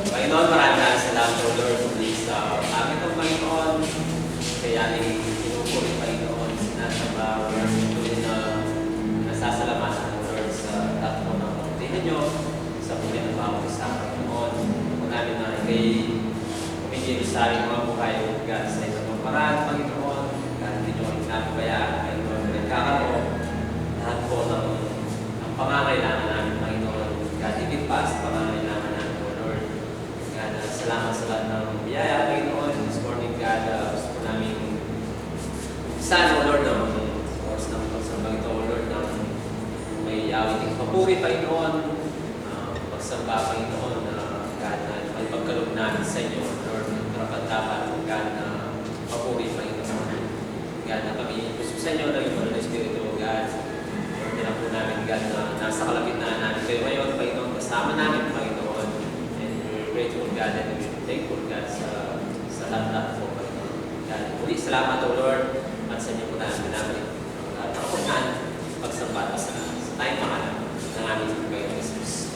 Panginoon, maraming salamat o Lord muli sa amin ng Panginoon. Kaya ni pinupuri Panginoon, sinasamba, tuloy na nasasalamatan o Lord sa lahat po ng pagpilihan nyo, sa puli ng bawat isa Panginoon. Kung namin na ikay kumigil sa aming mga buhay o God sa ibang paraan Panginoon, kahit hindi nyo pinapabayaan Panginoon, nagkakaroon lahat po ng pangangailangan namin Panginoon, God, higit pa sa pangangailangan namin o Lord. God, salamat sa lahat ng biyaya Panginoon. This morning God, gusto po namin saan o Lord ng oras ng pagsambang ito o Lord ng may awiting papuri Panginoon, pagsamba Panginoon God, na ipagkaloob namin sa inyo Lord, ng karapat-dapat God na papuri Panginoon. God, na kami gusto sa inyo ng Ibanal na Espiritu God. Lord, na po namin God na nasa kalagitnaan namin kayo ngayon Panginoon, kasama namin Panginoon. And we're grateful God and we're thankful God sa lahat po Panginoon. God, muli salamat o Lord at sa inyo po namin pakapunan pagsamba sa tayong pangalan ng aming Panginoon Jesus.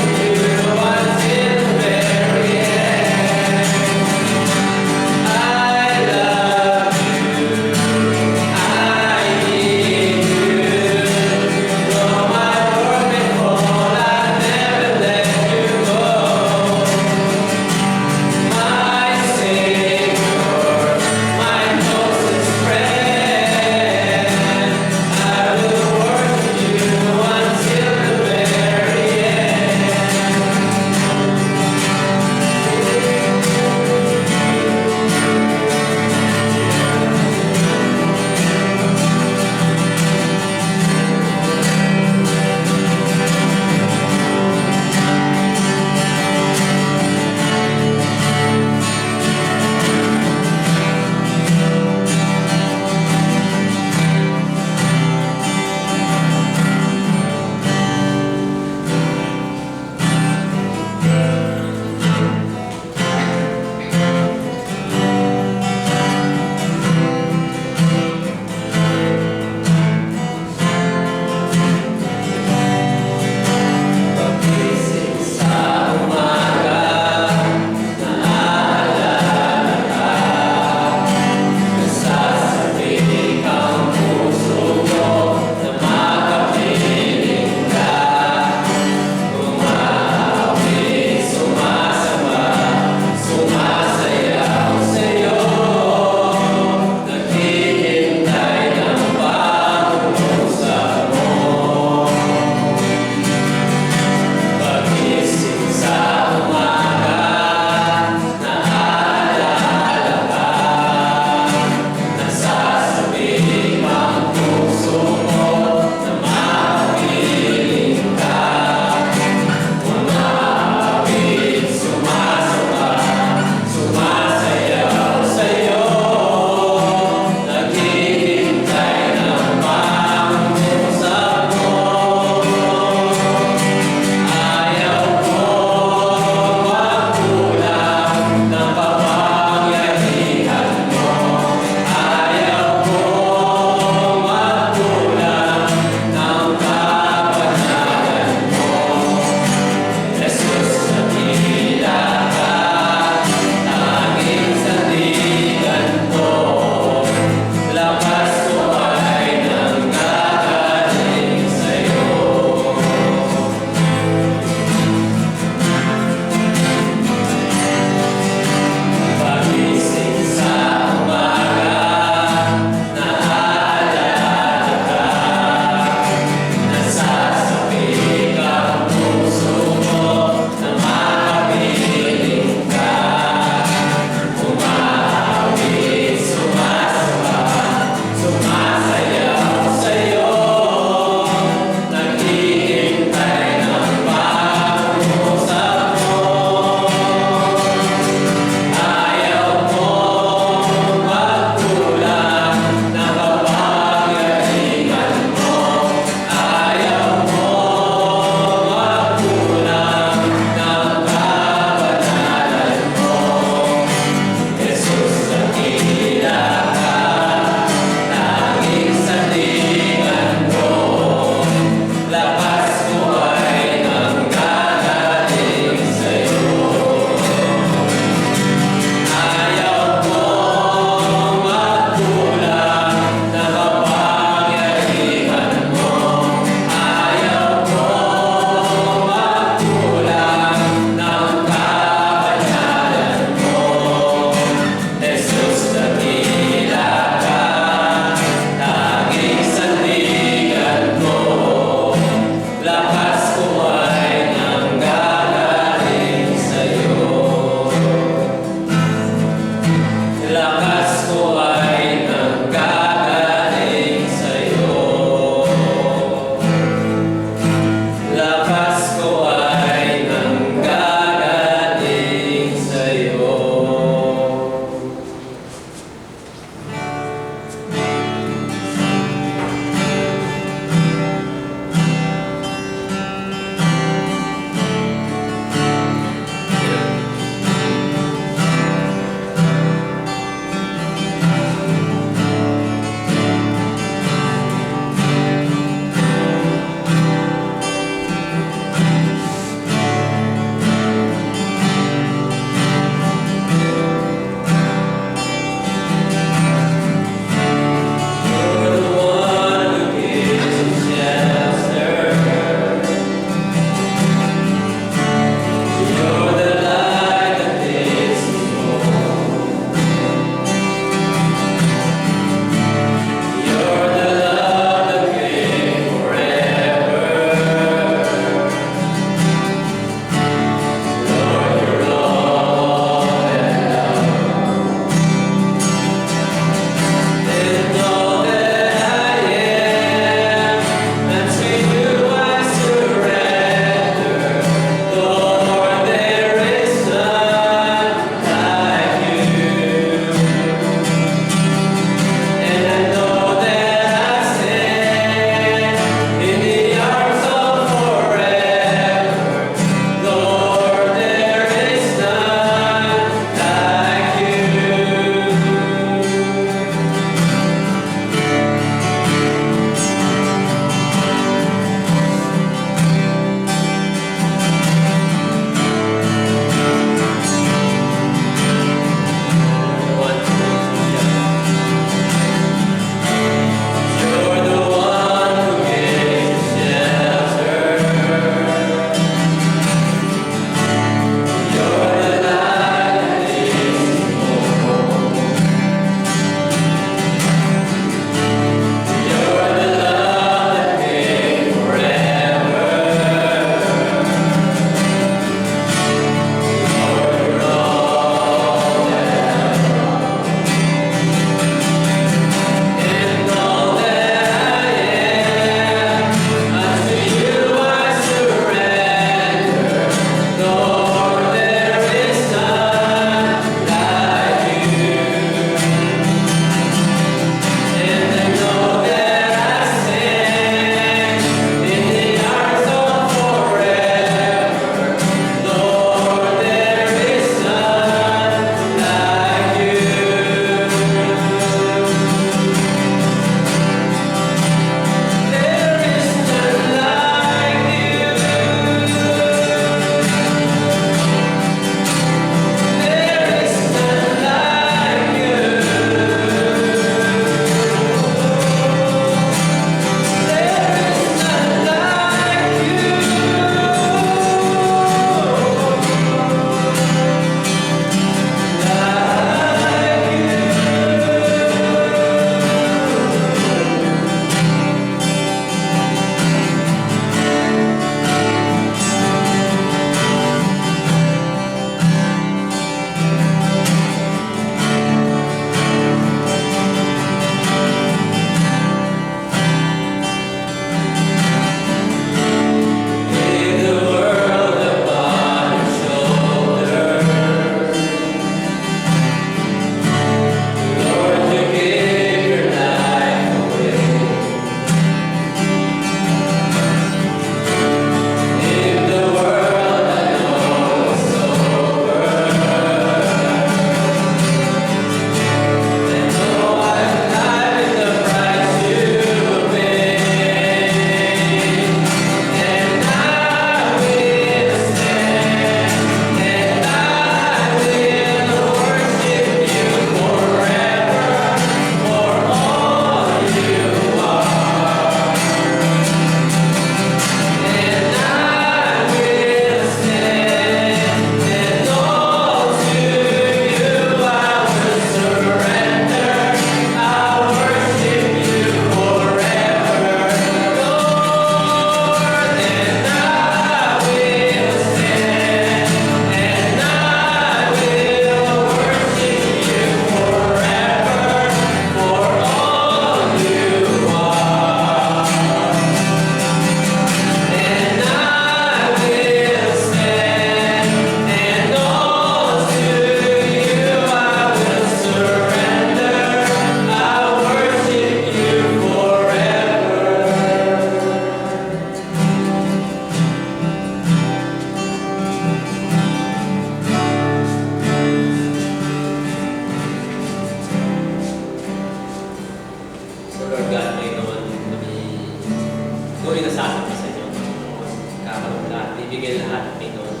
ibigay lahat, Panginoon.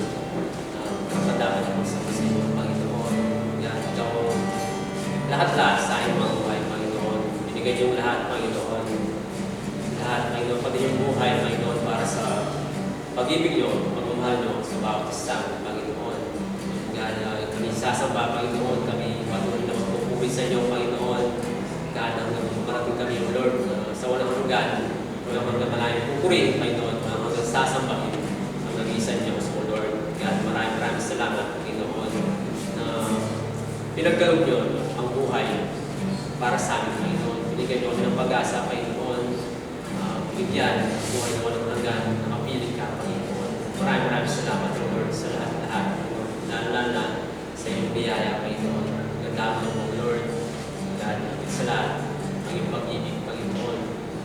Pagkadaman ako sa Panginoon, Panginoon. Yan, ikaw, lahat-lahat sa aking mga buhay, Panginoon. Binigay niyo lahat, Panginoon. Lahat, Panginoon, pati yung buhay, Panginoon, para sa pag-ibig niyo, pagmamahal niyo sa bawat isa, Panginoon. God, kami sasamba, Panginoon, kami patuloy na magpupuri sa inyo, Panginoon. God, hanggang marating kami, O Lord, sa walang hanggan, walang hanggang malayong pupuri, Panginoon, hanggang sasambahin ang nag-iisa niyo, O Lord. God, maraming salamat, Panginoon, na pinagkalog niyo ang buhay para sa amin, Panginoon. Binigyan niyo kami ng pag-asa, Panginoon. Bigyan ang buhay na walang hanggan, na mapiling ka, Panginoon. Maraming salamat, O Lord, sa lahat-lahat, Panginoon. Lalo-lalo sa iyong biyaya, Panginoon. Gandaan mo, O Lord. God, sa lahat, ang iyong pag-ibig, Panginoon.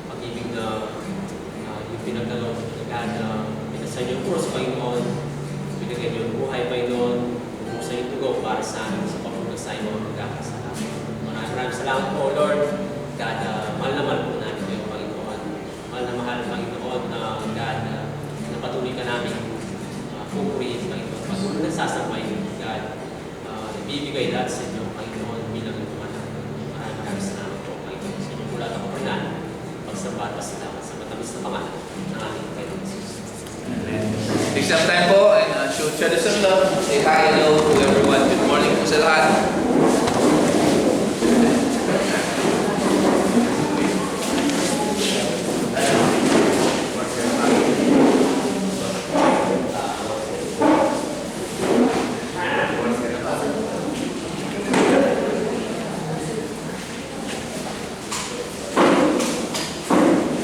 Pag-ibig na yung pinagkalog, God, pinasan niyo cross, Panginoon. Binigyan niyo ang buhay, Panginoon. Sa iyong tugo para sa amin, sa pamunod sa iyong mga magkakasalamat. Maraming salamat po, O Lord. God, mahal na mahal po namin kayo, Panginoon. Mahal na mahal, Panginoon, God, na patuloy ka namin pupurihin, Panginoon. Patuloy na sasamay, God. Ibibigay lahat sa inyo, Panginoon, bilang ito anak. Maraming salamat po, Panginoon. Sa inyo mula na kapanan, pagsamba at pasalamat sa matamis na pangalan ng aming Panginoon Jesus. Amen. Take some time po and show each other some love. Say hi, hello to everyone. Good morning po sa lahat.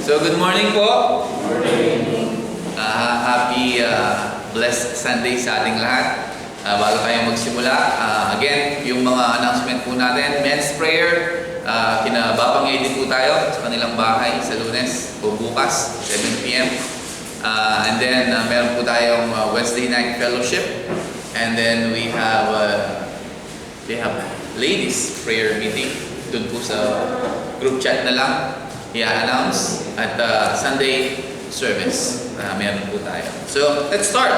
So good morning po. Happy blessed Sunday sa ating lahat. Bago tayo magsimula, again, yung mga announcement po natin, men's prayer, kinababangay din po tayo sa kanilang bahay sa Lunes o bukas, 7 p.m. And then, meron po tayong Wednesday night fellowship. And then we have ladies prayer meeting. Doon po sa group chat na lang i-announce at Sunday service. Meron po tayo. So, let's start.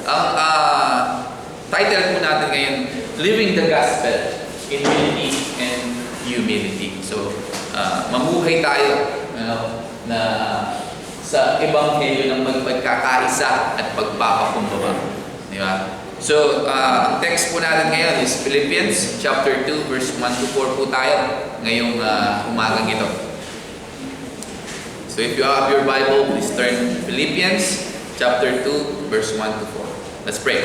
Ang title po natin ngayon, Living the Gospel in Unity and Humility. So, mamuhay tayo na sa ebanghelyo ng magpagkakaisa at pagpapakumbaba. Di ba? So, ang text po natin ngayon is Philippians chapter 2 verse 1 to 4 po tayo ngayong umagang ito. So if you have your Bible, please turn to Philippians chapter 2 verse 1 to 4. Let's pray.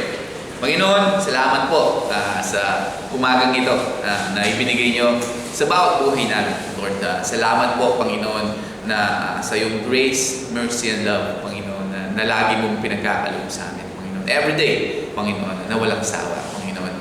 Panginoon, salamat po sa umagang ito na ibinigay niyo sa bawat buhay namin. Lord, salamat po, Panginoon, na sa iyong grace, mercy, and love, Panginoon, na lagi mong pinagkakalob sa amin, Panginoon. Every day, Panginoon, na walang sawa, Panginoon.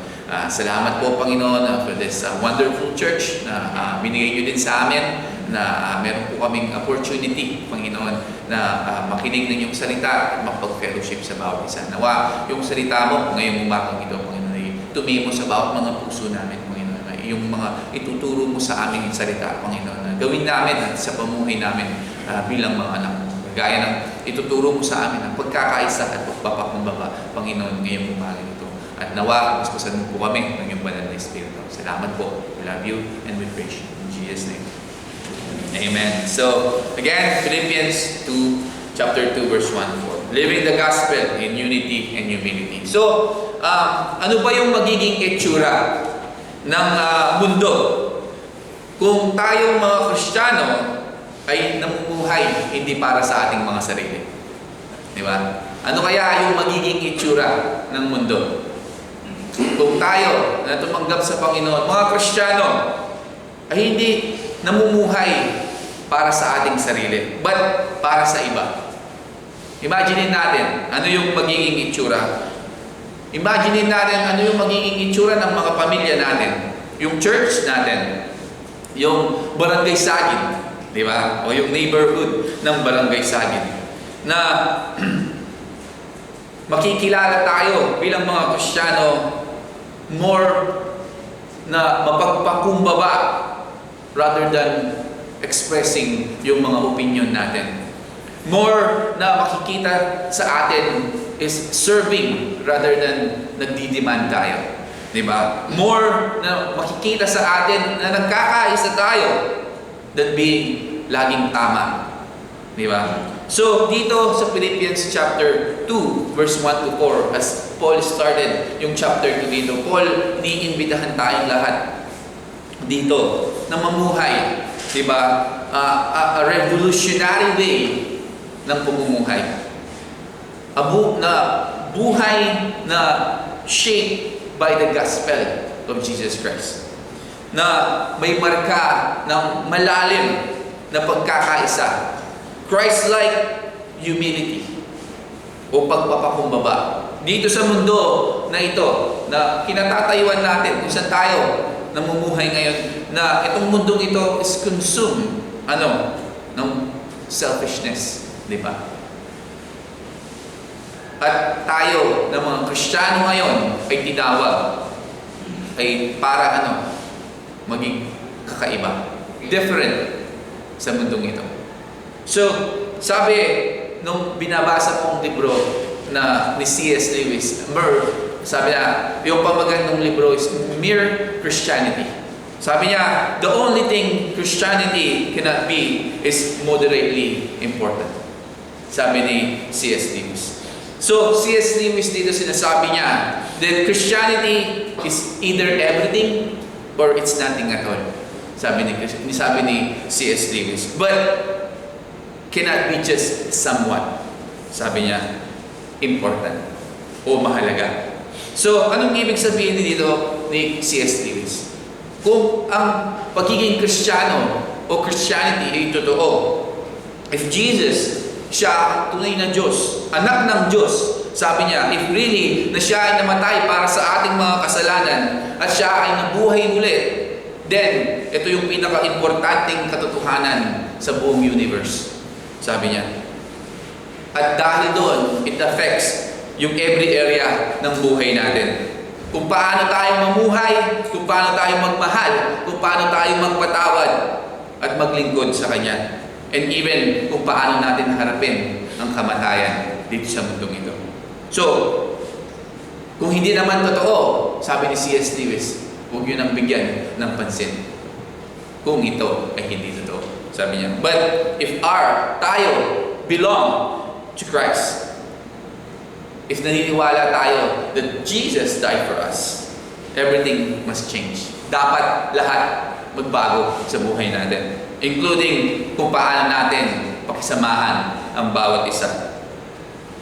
Salamat po, Panginoon, for this wonderful church na binigay niyo din sa amin, na meron po kaming opportunity, Panginoon, na makinig ng iyong salita at makapag-fellowship sa bawat isa. Nawa, yung salita mo ngayong umagang ito, Panginoon, ay tumimo sa bawat mga puso namin, Panginoon. Yung mga ituturo mo sa aming salita, Panginoon, na gawin namin at sa pamuhay namin bilang mga anak mo. Gaya ng ituturo mo sa amin ang pagkakaisa at pagpapakumbaba, Panginoon, ngayong umagang ito. At nawa, puspusan mo po kami ng iyong banal na Espiritu. Salamat po. We love you and we praise you. In Jesus' name. Amen. So, again, Philippians 2, chapter 2, verse 1 4. Living the gospel in unity and humility. So, ano ba yung magiging itsura ng mundo kung tayong mga Kristiyano ay namumuhay hindi para sa ating mga sarili? Di ba? Ano kaya yung magiging itsura ng mundo kung tayo na tumanggap sa Panginoon, mga Kristiyano, ay hindi namumuhay para sa ating sarili, but para sa iba. Imagine natin ano yung magiging itsura. Imagine natin ano yung magiging itsura ng mga pamilya natin, yung church natin, yung barangay Sagid, di ba? O yung neighborhood ng barangay Sagid. Na makikilala tayo bilang mga Kristiyano more na mapagpakumbaba rather than expressing yung mga opinion natin. More na makikita sa atin is serving rather than nagdi-demand tayo. Diba? More na makikita sa atin na nagkakaisa tayo than being laging tama. Diba? So, dito sa Philippians chapter 2, verse 1 to 4, as Paul started yung chapter 2 dito, Paul, niimbitahan tayong lahat dito na mamuhay. Diba? A revolutionary way ng pamumuhay. Na buhay na shaped by the gospel of Jesus Christ. Na may marka ng malalim na pagkakaisa. Christ-like humility o pagpapakumbaba. Dito sa mundo na ito, na kinatatayuan natin kung saan tayo namumuhay ngayon, na itong mundong ito is consumed ng selfishness. Di ba? At tayo na mga Kristiyano ngayon ay tinawag ay para maging kakaiba. Different sa mundong ito. So, sabi nung binabasa kong libro na ni C.S. Lewis, sabi niya, yung pamagat ng libro is Mere Christianity. Sabi niya, the only thing Christianity cannot be is moderately important. Sabi ni C.S. Lewis. So, C.S. Lewis dito sinasabi niya that Christianity is either everything or it's nothing at all. Sabi ni C.S. Lewis. But cannot be just somewhat. Sabi niya, important o mahalaga. So, anong ibig sabihin dito ni C.S. Lewis? Kung ang pagiging Kristiyano o Christianity ay totoo, if Jesus, siya ang tunay na Diyos, anak ng Diyos, sabi niya, if really na siya ay namatay para sa ating mga kasalanan at siya ay nabuhay ulit, then ito yung pinaka-importanting katotohanan sa buong universe. Sabi niya. At dahil doon, it affects yung every area ng buhay natin. Kung paano tayo mamuhay, kung paano tayo magmahal, kung paano tayo magpatawad at maglingkod sa Kanya. And even kung paano natin harapin ang kamatayan dito sa mundong ito. So, kung hindi naman totoo, sabi ni C.S. Lewis, huwag yun ang bigyan ng pansin. Kung ito ay hindi totoo, sabi niya. But if tayo belong to Christ, if naniniwala tayo that Jesus died for us, everything must change. Dapat lahat magbago sa buhay natin. Including kung paano natin pakisamahan ang bawat isa.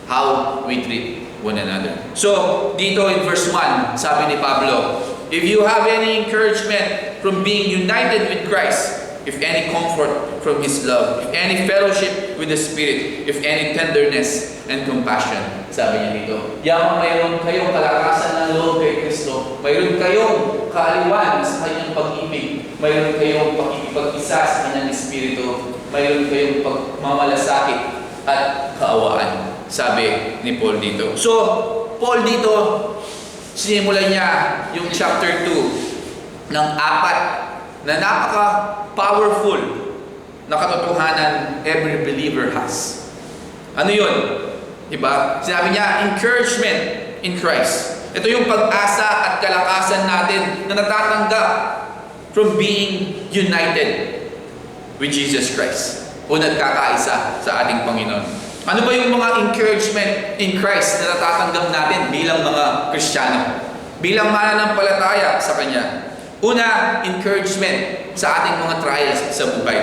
How we treat one another. So, dito in verse 1, sabi ni Pablo, if you have any encouragement from being united with Christ, if any comfort from His love, if any fellowship with the Spirit, if any tenderness and compassion. Sabi niya dito, yaman mayroon kayong kalakasan ng loob kay Kristo, mayroon kayong kaaliwan sa Kanyang pag-ibig, mayroon kayong pakikipag-isa sa Kanyang Espiritu, mayroon kayong pagmamalasakit at kaawaan. Sabi ni Paul dito. So, Paul dito, sinimulan niya yung chapter 2 ng 4 na napaka-powerful na katotohanan every believer has. Ano yun? Diba? Sinabi niya, encouragement in Christ. Ito yung pag-asa at kalakasan natin na natatanggap from being united with Jesus Christ o nagkakaisa sa ating Panginoon. Ano ba yung mga encouragement in Christ na natatanggap natin bilang mga Kristiyano? Bilang mananampalataya sa Kanya. Una, encouragement sa ating mga trials sa buhay.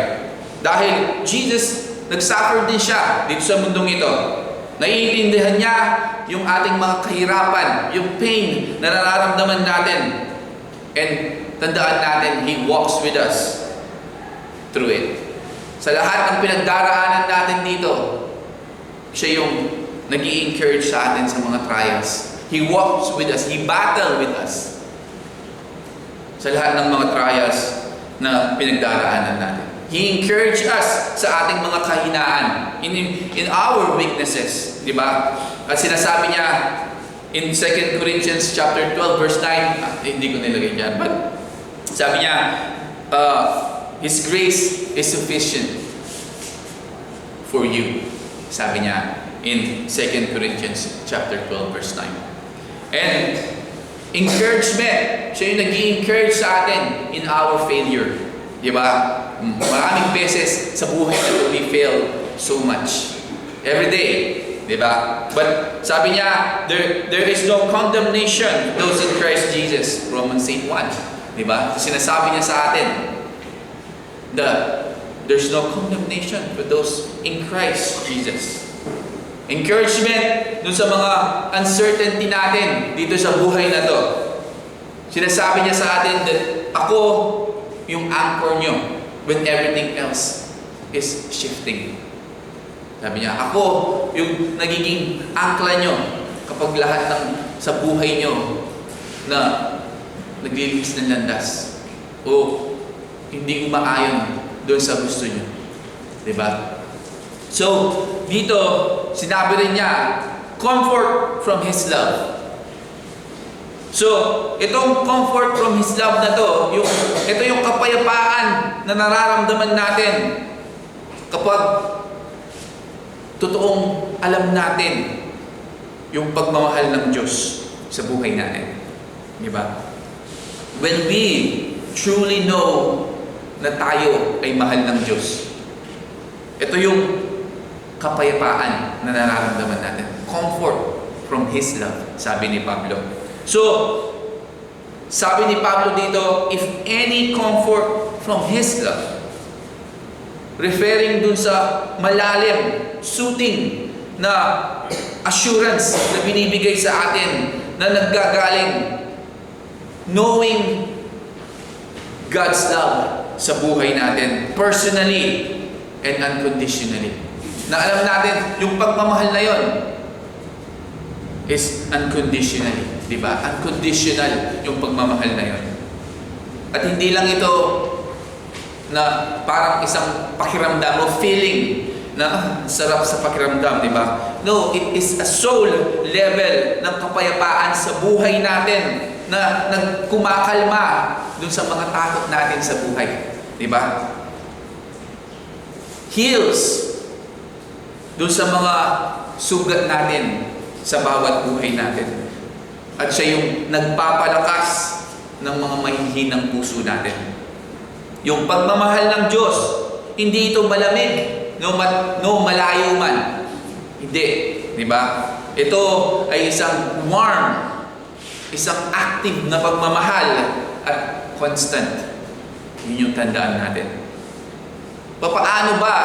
Dahil Jesus, nag-suffer din siya dito sa mundong ito. Naiintindihan niya yung ating mga kahirapan, yung pain na nararamdaman natin. And tandaan natin, He walks with us through it. Sa lahat ng pinagdaraanan natin dito, siya yung nag-i-encourage sa atin sa mga trials. He walks with us. He battled with us. Sa lahat ng mga trials na pinagdaraanan natin. He encouraged us sa ating mga kahinaan. In our weaknesses. Diba? At sinasabi niya in 2 Corinthians chapter 12 verse 9, hindi ko nilagay dyan, but sabi niya, His grace is sufficient for you. Sabi niya in 2 Corinthians chapter 12 verse 9. And encouragement, siya yung nag-i-encourage sa atin in our failure. Di ba? Maraming beses sa buhay na we fail so much. Every day. Di ba? But sabi niya, there is no condemnation those in Christ Jesus. Romans 8:1. Di ba? Sinasabi niya sa atin, there's no condemnation for those in Christ Jesus. Encouragement dun sa mga uncertainty natin dito sa buhay na to. Sinasabi niya sa atin that ako yung anchor nyo when everything else is shifting. Sabi niya, ako yung nagiging angkla nyo kapag lahat ng sa buhay nyo na naglilinis ng landas o hindi umaayon doon sa gusto nyo. Diba? So, dito, sinabi rin niya, comfort from His love. So, itong comfort from His love na to, ito yung kapayapaan na nararamdaman natin kapag totoong alam natin yung pagmamahal ng Diyos sa buhay natin. Diba? When we truly know na tayo ay mahal ng Diyos, ito yung kapayapaan na nararamdaman natin. Comfort from His love, sabi ni Pablo. So, sabi ni Pablo dito, if any comfort from His love, referring dun sa malalim, soothing na assurance na binibigay sa atin na naggagaling knowing God's love sa buhay natin, personally and unconditionally. Na alam natin, yung pagmamahal na yon is unconditionally. Diba? Unconditional yung pagmamahal na yon. At hindi lang ito na parang isang pakiramdam o feeling na sarap sa pakiramdam, diba? No, it is a soul level ng kapayapaan sa buhay natin na nagkumakalma dun sa mga takot natin sa buhay. Diba? Heals dun sa mga sugat natin sa bawat buhay natin. At siya yung nagpapalakas ng mga mahihinang puso natin. Yung pagmamahal ng Diyos, hindi ito malamig, no malayo man. Hindi. Diba? Ito ay isang warm, isang active na pagmamahal at constant. Yun yung tandaan natin. Paano ba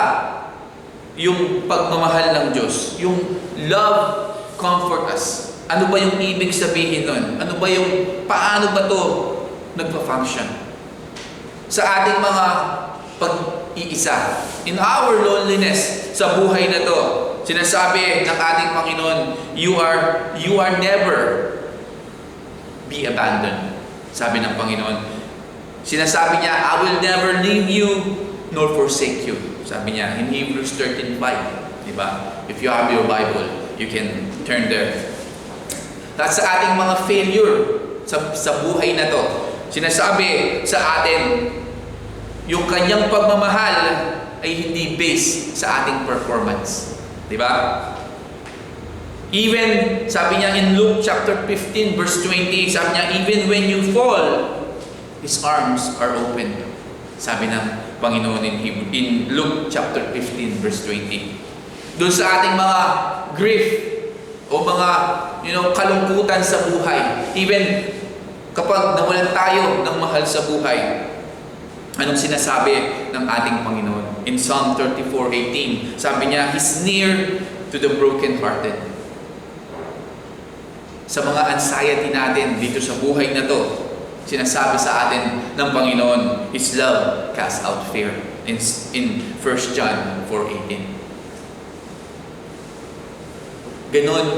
yung pagmamahal ng Diyos? Yung love comfort us. Ano ba yung ibig sabihin nun? Ano ba yung, paano ba to nagpa-function? Sa ating mga pag-iisa, in our loneliness sa buhay na to, sinasabi ng ating Panginoon, you are never be abandoned. Sabi ng Panginoon. Sinasabi niya, I will never leave you nor forsake you. Sabi niya in Hebrews 13:5, di ba? If you have your Bible, you can turn there. At sa ating mga failure sa buhay na to, sinasabi sa atin, yung kanyang pagmamahal ay hindi based sa ating performance. Di ba? Even, sabi niya in Luke chapter 15 verse 20, sabi niya, even when you fall, His arms are open. Sabi ng Panginoon in Luke chapter 15 verse 20. Doon sa ating mga grief o mga kalungkutan sa buhay, even kapag nawalan tayo ng mahal sa buhay, anong sinasabi ng ating Panginoon? In Psalm 34:18, sabi niya, He's near to the brokenhearted. Sa mga anxiety natin dito sa buhay na to, sinasabi sa atin ng Panginoon, His love casts out fear. In 1 John 4:18. Ganon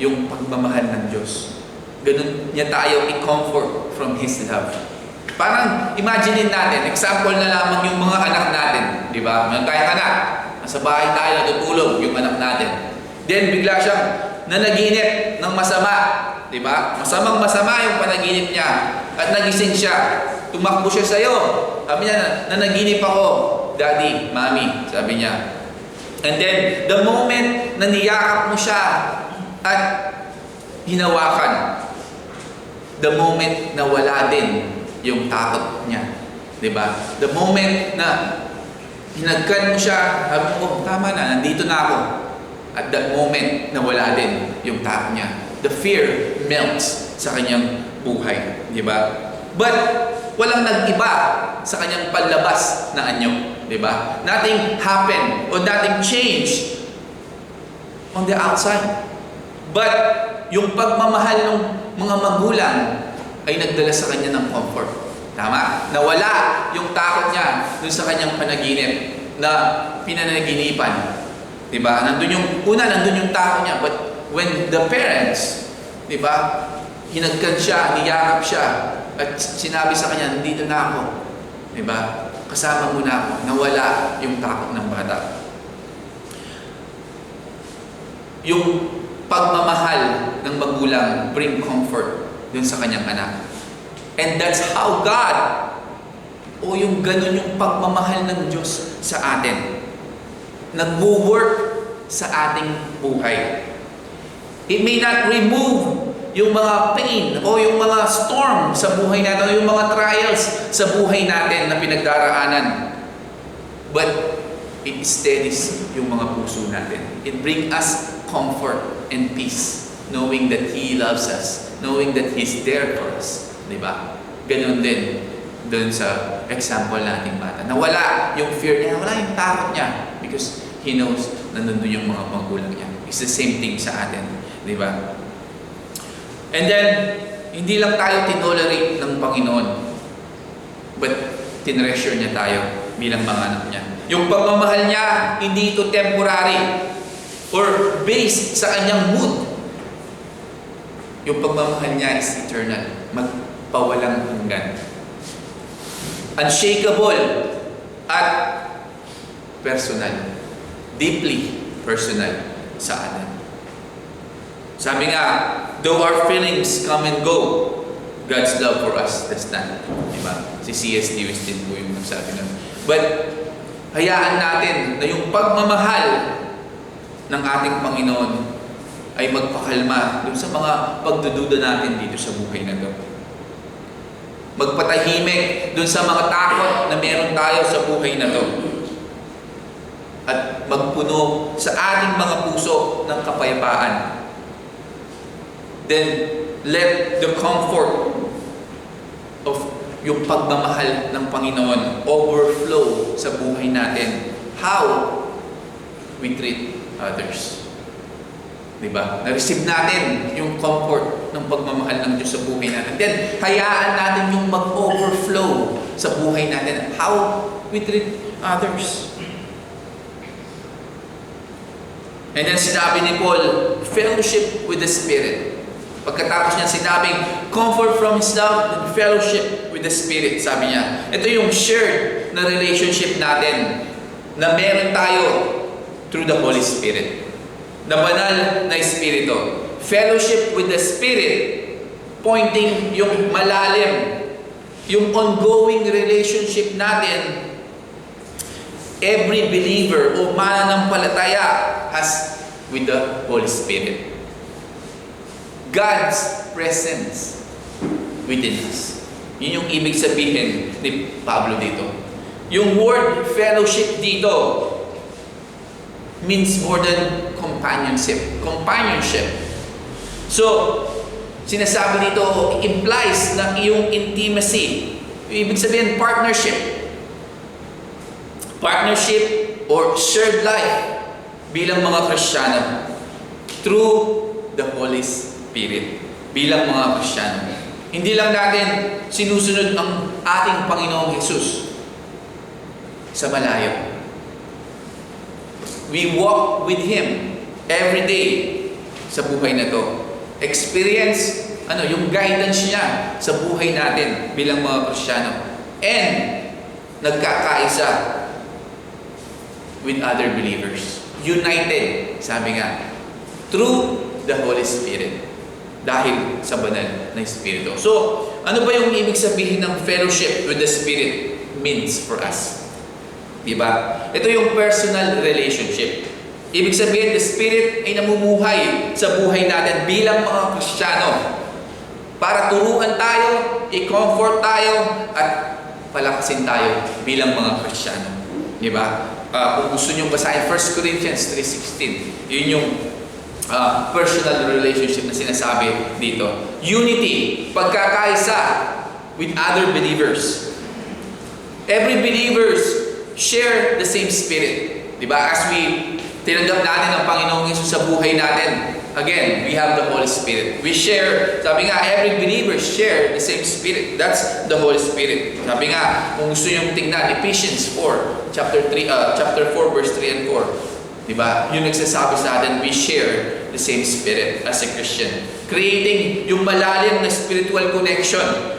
yung pagmamahal ng Diyos. Ganon niya tayo i-comfort from His love. Parang imagine natin, example na lamang yung mga anak natin, di ba? Meron tayong anak, nasa bahay tayo, natutulog yung anak natin. Then bigla siyang nanaginip ng masama, di ba? Masamang-masama yung panaginip niya at nagising siya. Tumakbo siya sa'yo. Sabi niya, nanaginip ako, Daddy, Mommy, sabi niya. And then, the moment na niyakap mo siya at hinawakan, the moment na wala din yung takot niya. Diba? The moment na hinagkan mo siya, sabi mo, tama na, nandito na ako. At that moment na wala din yung takot niya. The fear melts sa kanyang buhay. Diba? But, walang nag-iba sa kanyang panlabas na anyo. Diba? Nothing happened or nothing changed on the outside. But, yung pagmamahal ng mga magulang ay nagdala sa kanya ng comfort. Tama? Nawala yung takot niya dun sa kanyang panaginip na pinanaginipan. Diba? Nandun yung takot niya. But when the parents, diba, hinagkan siya, niyakap siya, at sinabi sa kanya, nandito na ako. Diba? Kasama mo na ako. Nawala yung takot ng bata. Yung pagmamahal ng magulang bring comfort dun sa kanyang anak. And that's how God, o yung ganun yung pagmamahal ng Diyos sa atin, nag-work sa ating buhay. It may not remove yung mga pain o yung mga storm sa buhay natin o yung mga trials sa buhay natin na pinagdaraanan. But it steadies yung mga puso natin. It brings us comfort and peace, knowing that He loves us, knowing that He's there for us. Diba? Ganon din dun sa example nating bata. Nawala yung fear niya, nawala yung takot niya because he knows na nandun yung mga magulang niya. It's the same thing sa atin. Diba? And then, hindi lang tayo tinolerate ng Panginoon, but tinreasure niya tayo bilang mga anak niya. Yung pagmamahal niya, hindi ito temporary or based sa kanyang mood. Yung pagmamahal niya is eternal, magpawalang hanggan. Unshakable at personal. Deeply personal sa atin. Sabi nga, though our feelings come and go, God's love for us does not. Diba? Si C.S. Lewis din po yung nagsabi nun. But, hayaan natin na yung pagmamahal ng ating Panginoon ay magpakalma dun sa mga pagdududa natin dito sa buhay na ito. Magpatahimik dun sa mga takot na meron tayo sa buhay na ito. At magpuno sa ating mga puso ng kapayapaan. Then, let the comfort of yung pagmamahal ng Panginoon overflow sa buhay natin. How we treat others. Diba? Na-receive natin yung comfort ng pagmamahal ng Diyos sa buhay natin. Then, hayaan natin yung mag-overflow sa buhay natin. How we treat others. And then sinabi ni Paul, fellowship with the Spirit. Pagkatapos niya sinabing, comfort from His love and fellowship with the Spirit. Sabi niya, ito yung shared na relationship natin na meron tayo through the Holy Spirit. Na banal na Espiritu. Fellowship with the Spirit, pointing yung malalim, yung ongoing relationship natin. Every believer o mananampalataya has with the Holy Spirit. God's presence within us. Yun yung ibig sabihin ni Pablo dito. Yung word fellowship dito means more than companionship. Companionship. So, sinasabi dito, implies na iyong intimacy. Ibig sabihin, partnership. Partnership or shared life bilang mga Kristiyano through the Holy Spirit. Bilang mga Kristiyano. Hindi lang natin sinusunod ang ating Panginoong Jesus sa malayo. We walk with Him every day sa buhay na to. Experience yung guidance niya sa buhay natin bilang mga Kristiyano. And nagkakaisa with other believers. United, sabi nga, through the Holy Spirit. Dahil sa banal na Espiritu. So, ano ba yung ibig sabihin ng fellowship with the Spirit means for us? Diba? Ito yung personal relationship. Ibig sabihin, the Spirit ay namumuhay sa buhay natin bilang mga Kristiyano para turuan tayo, i-comfort tayo, at palakasin tayo bilang mga Kristiyano. Diba? Kung gusto nyo basahin 1 Corinthians 3:16, yun yung personal relationship na sinasabi dito. Unity, pagkakaisa with other believers. Every believers share the same Spirit. Diba? As we tinanggap natin ang Panginoong Yesus sa buhay natin, again, we have the Holy Spirit. We share, sabi nga, every believer share the same Spirit. That's the Holy Spirit. Sabi nga, kung gusto nyo tingnan, Ephesians 4, chapter 4, verse 3 and 4. Diba? Yung nagsasabi sa atin, we share the same Spirit as a Christian. Creating yung malalim na spiritual connection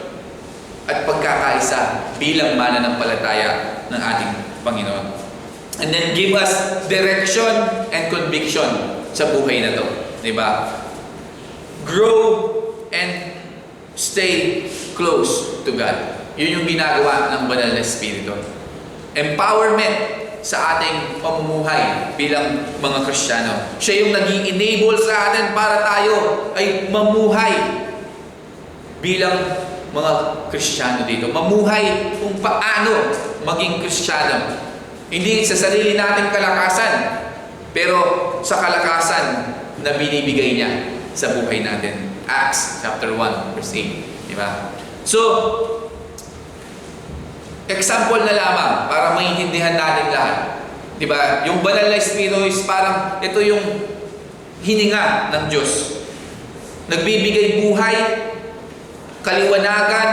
at pagkakaisa bilang mananampalataya ng ating Panginoon. And then give us direction and conviction sa buhay na to. Diba? Grow and stay close to God. Yun yung ginagawa ng Banal na Espiritu. Empowerment sa ating pamumuhay bilang mga Kristiyano. Siya yung nag-i-enable sa atin para tayo ay mamuhay bilang mga Kristiyano dito. Mamuhay kung paano maging Kristiyano. Hindi sa sarili nating kalakasan, pero sa kalakasan na binibigay niya sa buhay natin. Acts chapter 1 verse 8. Diba? So, example na lamang para maintindihan natin lahat. Diba? Yung Banal na Espiritu is parang ito yung hininga ng Diyos. Nagbibigay buhay, kaliwanagan,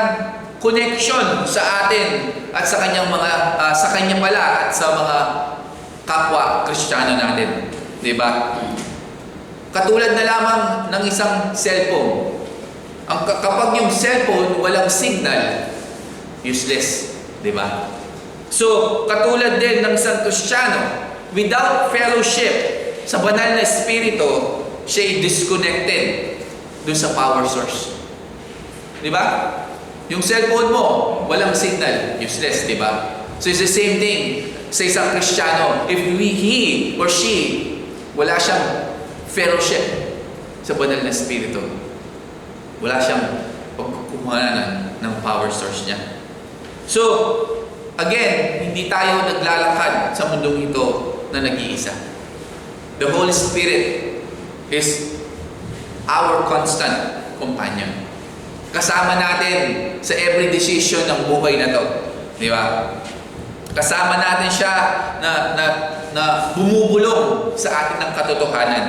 connection sa atin at sa kanyang mga sa kanya pala at sa mga kapwa Kristiyano natin, 'di ba? Katulad na lamang ng isang cellphone. Kapag yung cellphone walang signal, useless, 'di ba? So, katulad din ng isang Kristiyano, without fellowship sa Banal na Espiritu, siya ay disconnected dun sa power source. 'Di ba? Yung cellphone mo, walang signal, useless, di ba? So it's the same thing sa isang Kristiyano. If he or she, wala siyang fellowship sa Banal na Espiritu, wala siyang pagkukuhanan ng power source niya. So, again, hindi tayo naglalakad sa mundong ito na nag-iisa. The Holy Spirit is our constant companion. Kasama natin sa every decision ng buhay na to. Di ba? Kasama natin siya na bumubulong sa atin ng katotohanan.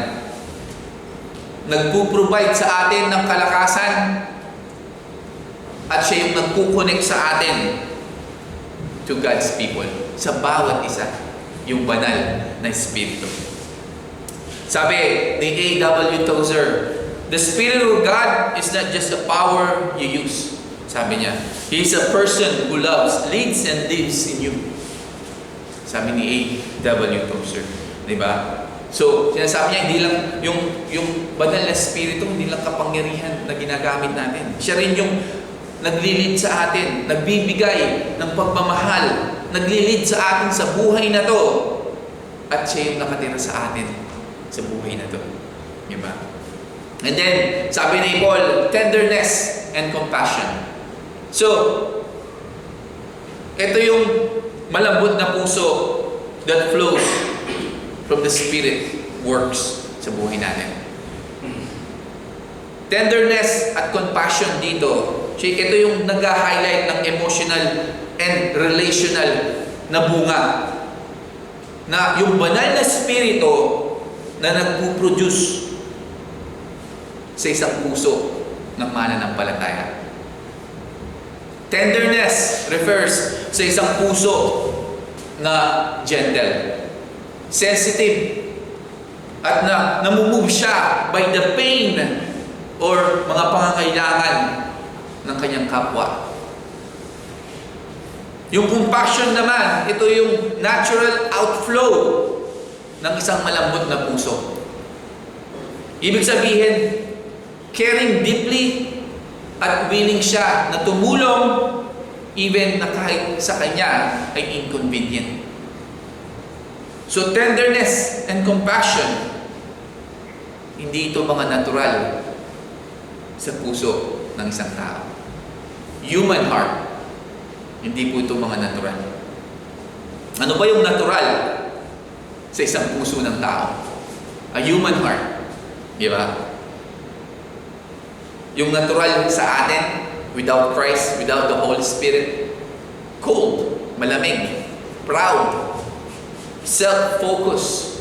Nagpo-provide sa atin ng kalakasan at siya yung nagpo-connect sa atin to God's people. Sa bawat isa, yung banal na Espiritu. Sabi ni A.W. Tozer, the Spirit of God is not just a power you use. Sabi niya, He is a person who loves, leads, and lives in you. Sabi ni A.W. Tozer. Diba? So, sinasabi niya, hindi lang yung banal na Espiritu, hindi lang kapangyarihan na ginagamit natin. Siya rin yung naglilid sa atin, nagbibigay ng pagmamahal, naglilid sa atin sa buhay na to. At siya yung nakatira sa atin sa buhay na to. Diba? And then, sabi ni Paul, tenderness and compassion. So, ito yung malambot na puso that flows from the Spirit works sa buhay natin. Tenderness at compassion dito, ito yung nag-highlight ng emotional and relational na bunga. Na yung banal na Espiritu na nagpo-produce sa isang puso ng mananampalataya. Tenderness refers sa isang puso na gentle, sensitive, at namumove siya by the pain or mga pangangailangan ng kanyang kapwa. Yung compassion naman, ito yung natural outflow ng isang malambot na puso. Ibig sabihin, caring deeply at willing siya na tumulong even na kahit sa kanya ay inconvenient. So tenderness and compassion, hindi ito mga natural sa puso ng isang tao. Human heart, hindi po ito mga natural. Ano ba yung natural sa isang puso ng tao? A human heart. Di ba? Yung natural sa atin, without Christ, without the Holy Spirit, cold, malamig, proud, self-focus.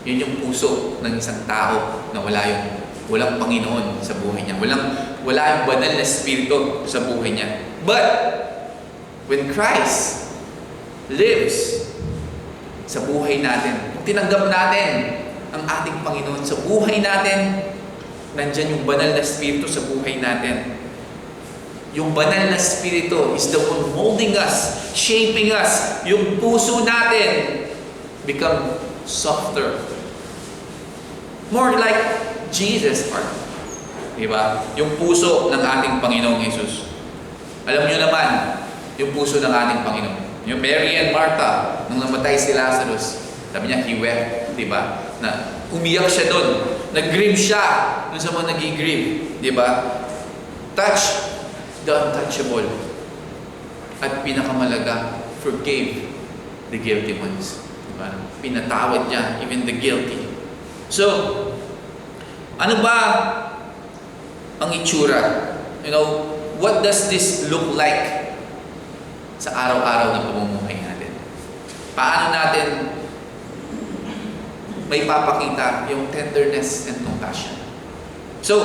Yun yung puso ng isang tao na walang Panginoon sa buhay niya. Wala yung banal na espiritu sa buhay niya. But, when Christ lives sa buhay natin, kung tinanggap natin ang ating Panginoon sa buhay natin, nandyan yung banal na espiritu sa buhay natin. Yung banal na espiritu is the one molding us, shaping us. Yung puso natin become softer. More like Jesus' heart. Diba? Yung puso ng ating Panginoong Jesus. Alam nyo naman, yung puso ng ating Panginoon. Yung Mary and Martha, nung namatay si Lazarus, sabi niya, he wept. Diba? Na umiyak siya doon. Nag-grieve siya doon sa mga nag-grieve. Diba? Touch the untouchable. At pinakamalaga, forgave the guilty ones. Diba? Pinatawad niya, even the guilty. So, ano ba ang itsura? You know, what does this look like sa araw-araw na pamumuhay natin? Paano natin may papakita yung tenderness and compassion? So,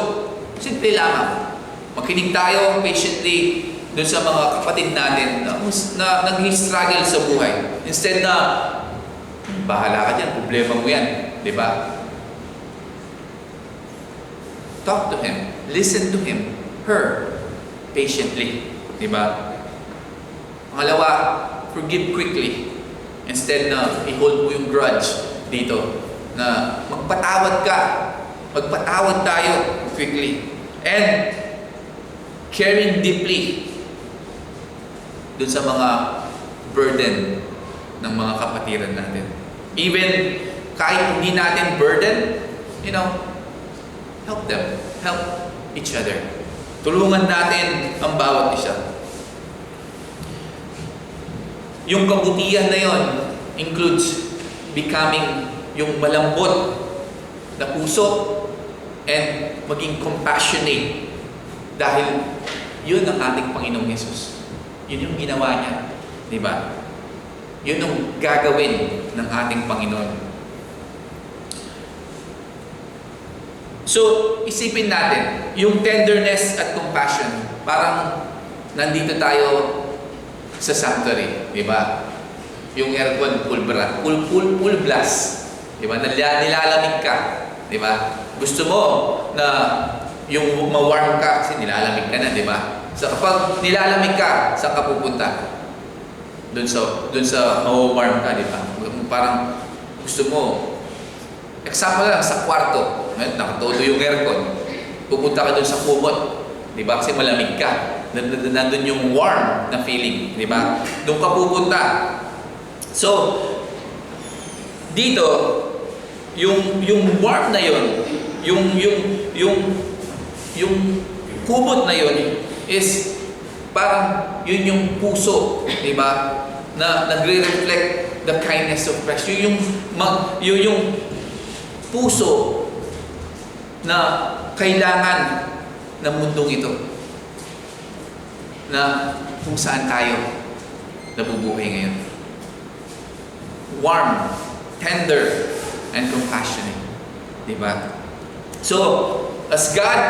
simple lamang. Makinig tayo patiently dun sa mga kapatid natin na nag-struggle sa buhay. Instead na, bahala ka dyan, problema mo yan. Diba? Talk to him. Listen to him. Her. Patiently. Diba? Pangalawa, forgive quickly. Instead na i-hold mo yung grudge dito. Na magpatawad ka. Magpatawad tayo quickly. And caring deeply dun sa mga burden ng mga kapatiran natin. Even kahit hindi natin burden, you know, help them. Help each other. Tulungan natin ang bawat isa. Yung kabutihan na yon includes becoming yung malambot na puso and maging compassionate dahil yun ang ating Panginoong Yesus. Yun yung ginawa niya. Diba? Yun ang gagawin ng ating Panginoon. So, isipin natin, yung tenderness at compassion, parang nandito tayo sa sanctuary, di ba? Yung aircon full blast, di ba? Nilalamig ka, di ba? Gusto mo na yung ma-warm ka kasi nilalamig ka na, di ba? So kapag nilalamig ka, saan ka pupunta? Doon sa ma-warm ka, di ba? Parang gusto mo, example lang, sa kwarto, nakatodo yung aircon, pupunta ka doon sa kumot, di ba? Kasi malamig ka. Nandun yung warm na feeling, di ba? Doon ka pupunta. So, dito, yung warm na yon, yung kumot na yon is parang yun yung puso, di ba? Na nagre-reflect the kindness of Christ. Yung puso na kailangan ng mundong ito, na kung saan tayo nabubuhay ngayon. Warm, tender, and compassionate. Diba? So, as God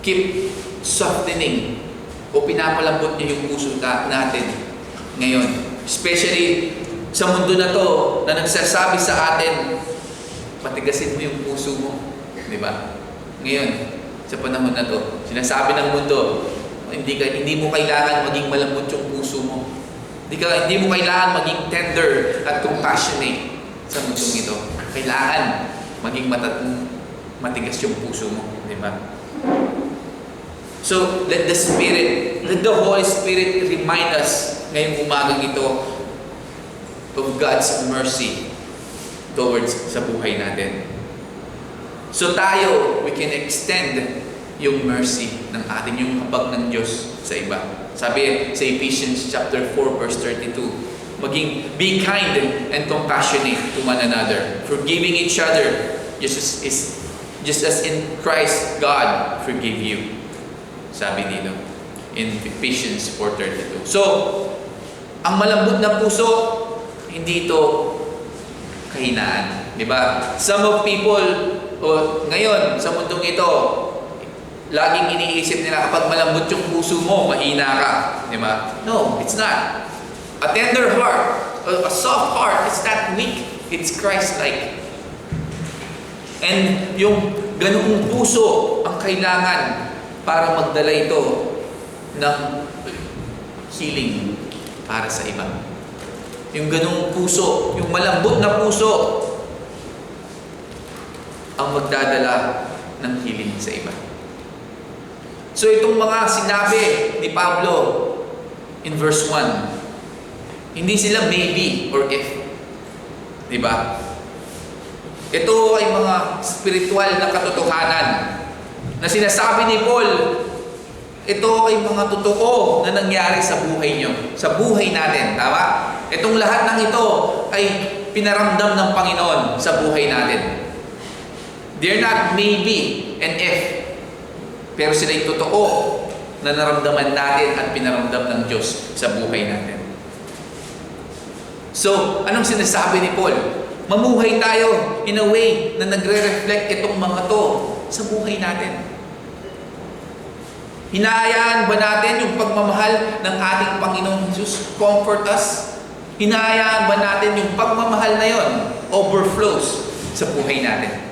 keep softening o pinapalambot niya yung puso natin ngayon, especially sa mundo na to na nagsasabi sa atin, patigasin mo yung puso mo. Diba? Ngayon, sa panahon na to, sinasabi ng mundo, hindi mo kailangan maging malambot yung puso mo. Hindi mo kailangan maging tender at compassionate sa mundong ito. Kailangan maging matigas yung puso mo. Diba? So, let the Holy Spirit remind us ngayong umagang ito of God's mercy towards sa buhay natin. So tayo, we can extend yung mercy ng ating, yung habag ng Diyos sa iba. Sabi sa Ephesians chapter 4 verse 32, be kind and compassionate to one another, forgiving each other, just as in Christ God forgave you. Sabi dito in Ephesians 4:32. So, ang malambot na puso, hindi ito kahinaan. Di ba? Some of people, ngayon, sa mundong ito, laging iniisip nila kapag malambot yung puso mo, mahina ka. Di ba? No, it's not. A tender heart, a soft heart, it's not weak. It's Christ-like. And yung ganoong puso ang kailangan para magdala ito ng healing para sa iba. Yung ganoong puso, yung malambot na puso, ang magdadala ng healing sa iba. So itong mga sinabi ni Pablo in verse 1, hindi sila maybe or if. Diba? Ito ay mga spiritual na katotohanan na sinasabi ni Paul. Ito ay mga totoo na nangyari sa buhay nyo, sa buhay natin. Tama? Itong lahat ng ito ay pinaramdam ng Panginoon sa buhay natin. They're not maybe and if, pero sila yung totoo na naramdaman natin at pinaramdam ng Diyos sa buhay natin. So, anong sinasabi ni Paul? Mamuhay tayo in a way na nagre-reflect itong mga to sa buhay natin. Hinahayaan ba natin yung pagmamahal ng ating Panginoon Jesus comfort us? Hinahayaan ba natin yung pagmamahal na yon overflows sa buhay natin?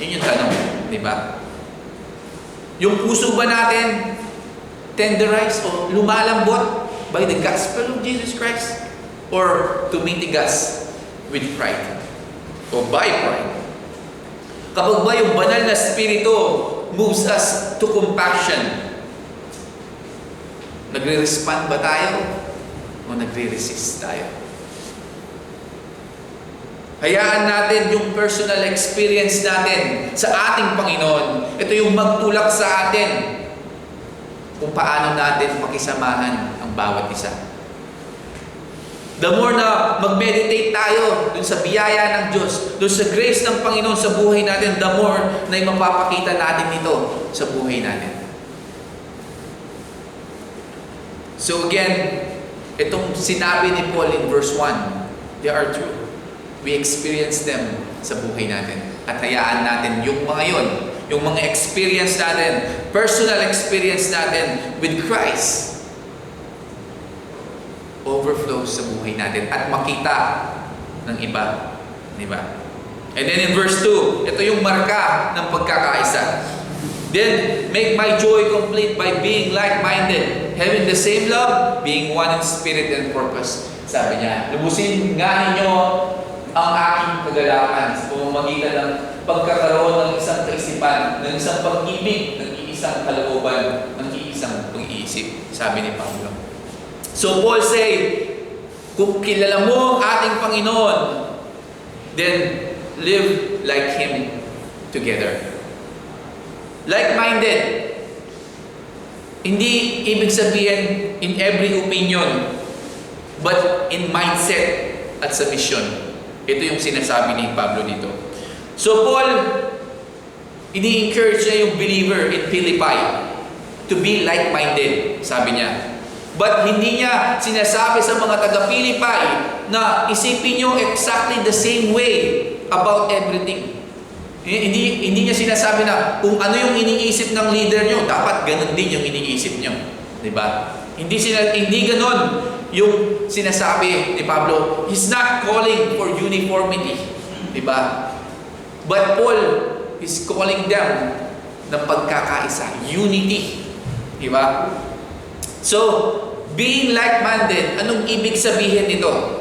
Yun yung tanong, di ba? Yung puso ba natin tenderize o lumalambot by the gospel of Jesus Christ? Or tumitigas with pride? O by pride? Kapag ba yung banal na spirito moves us to compassion, nagre-respond ba tayo? O nagre-resist tayo? Hayaan natin yung personal experience natin sa ating Panginoon. Ito yung magtulak sa atin kung paano natin pakisamahan ang bawat isa. The more na mag-meditate tayo dun sa biyaya ng Diyos, dun sa grace ng Panginoon sa buhay natin, the more na mapapakita natin ito sa buhay natin. So again, itong sinabi ni Paul in verse 1, they are true. We experience them sa buhay natin. At hayaan natin yung mga yon, yung mga experience natin, personal experience natin with Christ, overflows sa buhay natin at makita ng iba. Di ba? And then in verse 2, ito yung marka ng pagkakaisa. Then, make my joy complete by being like-minded, having the same love, being one in spirit and purpose. Sabi niya, lubusin nga ninyo ang aking kagalakan sa pamamagitan ng pagkakaroon ng isang kaisipan, ng isang pag-ibig, ng iisang kalooban, ng iisang pag-iisip. Sabi ni Pablo. So Paul say, kung kilala mo ang ating Panginoon, then live like Him together. Like-minded. Hindi ibig sabihin in every opinion, but in mindset at sa mission. Ito yung sinasabi ni Pablo dito. So Paul, ini-encourage niya yung believer in Philippi to be like-minded, sabi niya. But hindi niya sinasabi sa mga taga-Philippi na isipin nyo exactly the same way about everything. Hindi niya sinasabi na kung ano yung iniisip ng leader nyo, dapat ganun din yung iniisip nyo. Diba? Hindi ganun yung sinasabi ni Pablo. He's not calling for uniformity. Diba? But Paul is calling them ng pagkakaisa. Unity. Diba? So, being like-minded, anong ibig sabihin nito?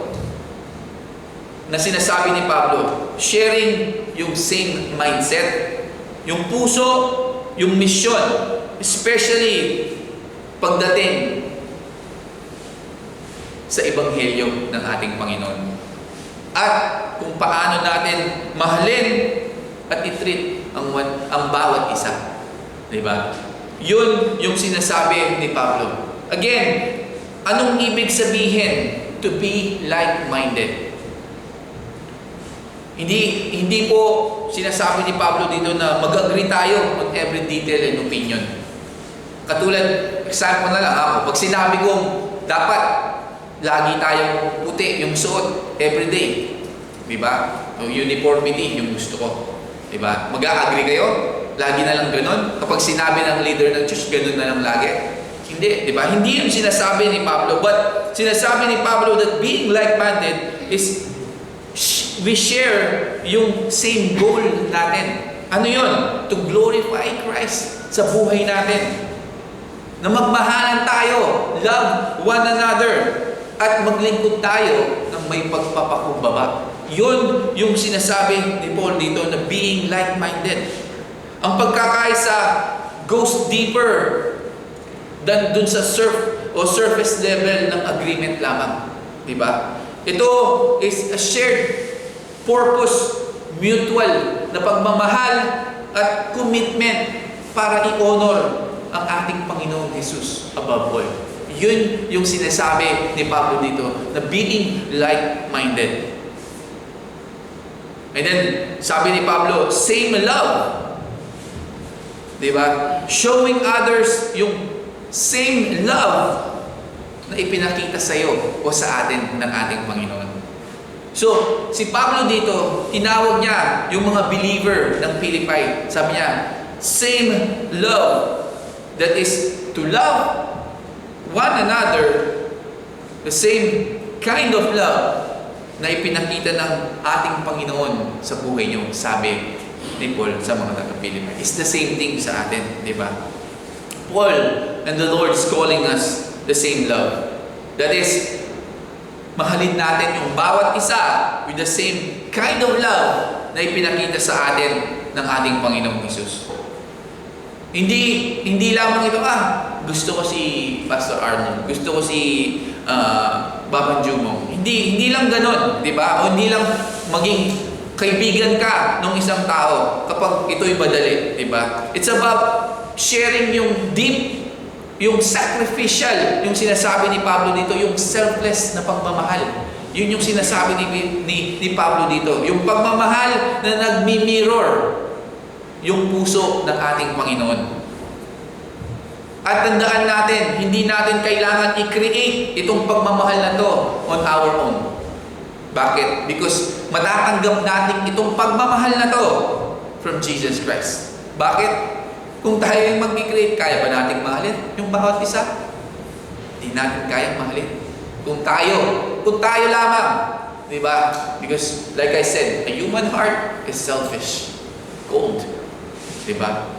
Na sinasabi ni Pablo, sharing yung same mindset, yung puso, yung mission, especially pagdating sa ebanghelyo ng ating Panginoon. At kung paano natin mahalin at i-treat ang bawat isa. Diba? Yun yung sinasabi ni Pablo. Again, anong ibig sabihin to be like-minded? Hindi po sinasabi ni Pablo dito na mag-agree tayo on every detail and opinion. Katulad, example na lang ako, pag sinabi kong dapat lagi tayong puti yung suot everyday, diba? O uniformity yung gusto ko, diba? Mag-agree kayo? Lagi na lang ganun? Kapag sinabi ng leader ng church, ganun na lang lagi? Hindi, diba? Hindi yung sinasabi ni Pablo, but sinasabi ni Pablo that being like-minded is we share yung same goal natin. Ano yun? To glorify Christ sa buhay natin. Na magmahalan tayo, love one another, at maglingkod tayo ng may pagpapakumbaba. Yun yung sinasabi ni Paul dito na being like-minded. Ang pagkakaisa goes deeper than dun sa surface level ng agreement lamang. Diba? Ito is a shared purpose, mutual na pagmamahal at commitment para i-honor ang ating Panginoong Jesus above all. Yun yung sinasabi ni Pablo dito na being like-minded. And then, sabi ni Pablo, same love. Diba? Showing others yung same love na ipinakita sa iyo o sa atin ng ating Panginoon. So, si Pablo dito, tinawag niya yung mga believer ng Philippi. Sabi niya, same love. That is to love one another, the same kind of love na ipinakita ng ating Panginoon sa buhay niyo, sabi ni Paul sa mga taga-Philippi. It's the same thing sa atin, di ba? Paul and the Lord is calling us the same love. That is, mahalin natin yung bawat isa with the same kind of love na ipinakita sa atin ng ating Panginoong Jesus. Hindi lamang ito, gusto ko si Pastor Arnold, gusto ko si Baban Jumong. Hindi lang ganon, di ba? O hindi lang maging kaibigan ka ng isang tao kapag ito'y madali, di ba? It's about sharing yung deep, yung sacrificial, yung sinasabi ni Pablo dito, yung selfless na pagmamahal. Yun yung sinasabi ni Pablo dito. Yung pagmamahal na nagmi-mirror yung puso ng ating Panginoon. At tandaan natin, hindi natin kailangan i-create itong pagmamahal na to on our own. Bakit? Because matatanggap natin itong pagmamahal na to from Jesus Christ. Bakit? Kung tayo yung mag-create, kaya ba natin mahalin yung bawat isa? Hindi natin kayang mahalin. Kung tayo lamang, di ba? Because like I said, a human heart is selfish, cold. Di ba?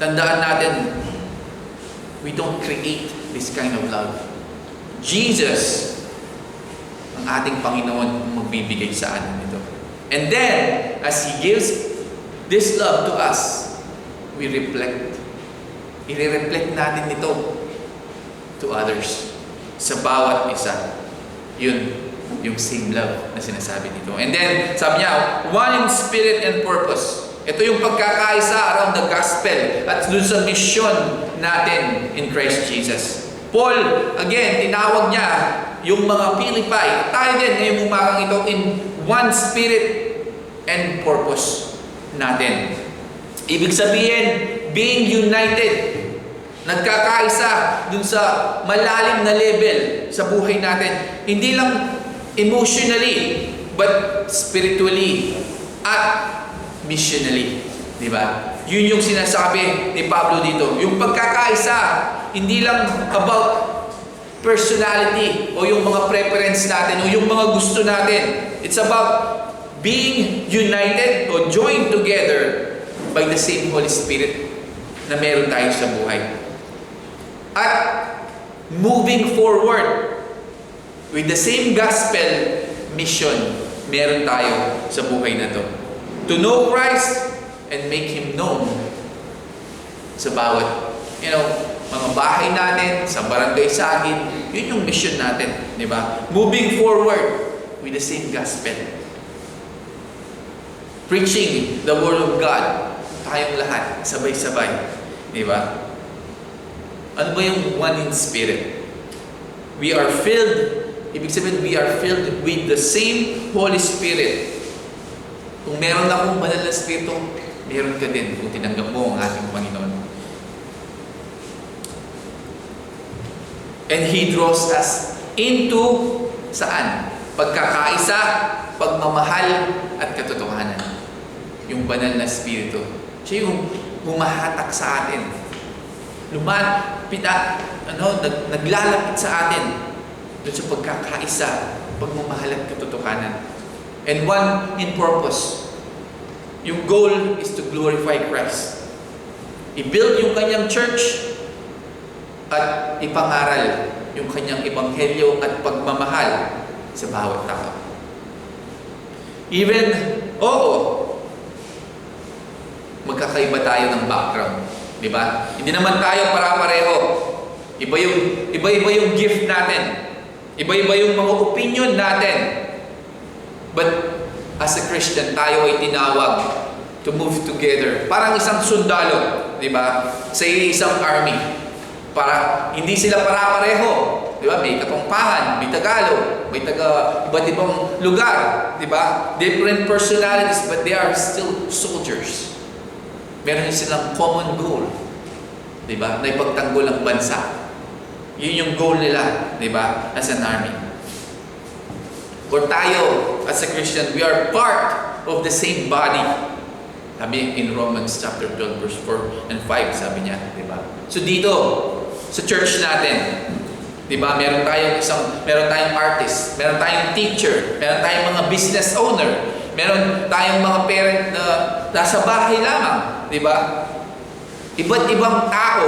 Tandaan natin, we don't create this kind of love. Jesus, ang ating Panginoon, ang magbibigay sa atin ito. And then, as He gives this love to us, we reflect. I-reflect natin ito to others. Sa bawat isa. Yun, yung same love na sinasabi dito. And then, sabi niya, one in spirit and purpose. Ito yung pagkakaisa around the gospel at dun sa mission natin in Christ Jesus. Paul, again, tinawag niya yung mga Philippi. Tayo din ngayong umagang ito in one spirit and purpose natin. Ibig sabihin, being united. Nagkakaisa dun sa malalim na level sa buhay natin. Hindi lang emotionally, but spiritually at missionally. Di ba? Yun yung sinasabi ni Pablo dito. Yung pagkakaisa, hindi lang about personality o yung mga preference natin o yung mga gusto natin. It's about being united o joined together by the same Holy Spirit na meron tayo sa buhay. At moving forward with the same gospel mission meron tayo sa buhay na to. To know Christ and make Him known sa bawat, mga bahay natin, sa barangay sagin, yun yung mission natin, di ba? Moving forward with the same gospel. preaching the Word of God, tayong lahat, sabay-sabay. Di ba? Ano ba yung one in spirit? We are filled, ibig sabihin, we are filled with the same Holy Spirit. Kung meron akong banal na Espiritu, meron ka din kung tinanggap mo ang ating Panginoon. And He draws us into saan? Pagkakaisa, pagmamahal, at katotohanan. Yung banal na Espiritu. Siya yung humahatak sa atin. Naglalapit sa atin doon sa pagkakaisa, pagmamahal at katotohanan. And one in purpose. Yung goal is to glorify Christ. I-build yung kanyang church at ipangaral yung kanyang ebanghelyo at pagmamahal sa bawat tao. Even, magkakaiba tayo ng background. Di ba? Hindi naman tayo para-pareho. Iba-iba yung gift natin. Iba-iba yung mga opinion natin. But as a Christian, tayo ay tinawag to move together. Parang isang sundalo, di ba? Sa isang army. Para hindi sila para-pareho. Di ba? May Kapampangan, may Tagalog, may iba't ibang lugar. Di ba? Different personalities, but they are still soldiers. Meron silang common goal. Di ba? Na ipagtanggol ang bansa. Yun yung goal nila, di ba? As an army. Or tayo, as a Christian, we are part of the same body. Sabi in Romans chapter 12, verse 4 and 5, sabi niya, di ba? So dito, sa church natin, di ba, meron tayong artist, meron tayong teacher, meron tayong mga business owner, meron tayong mga parent na nasa bahay lamang, di ba? Iba't ibang tao,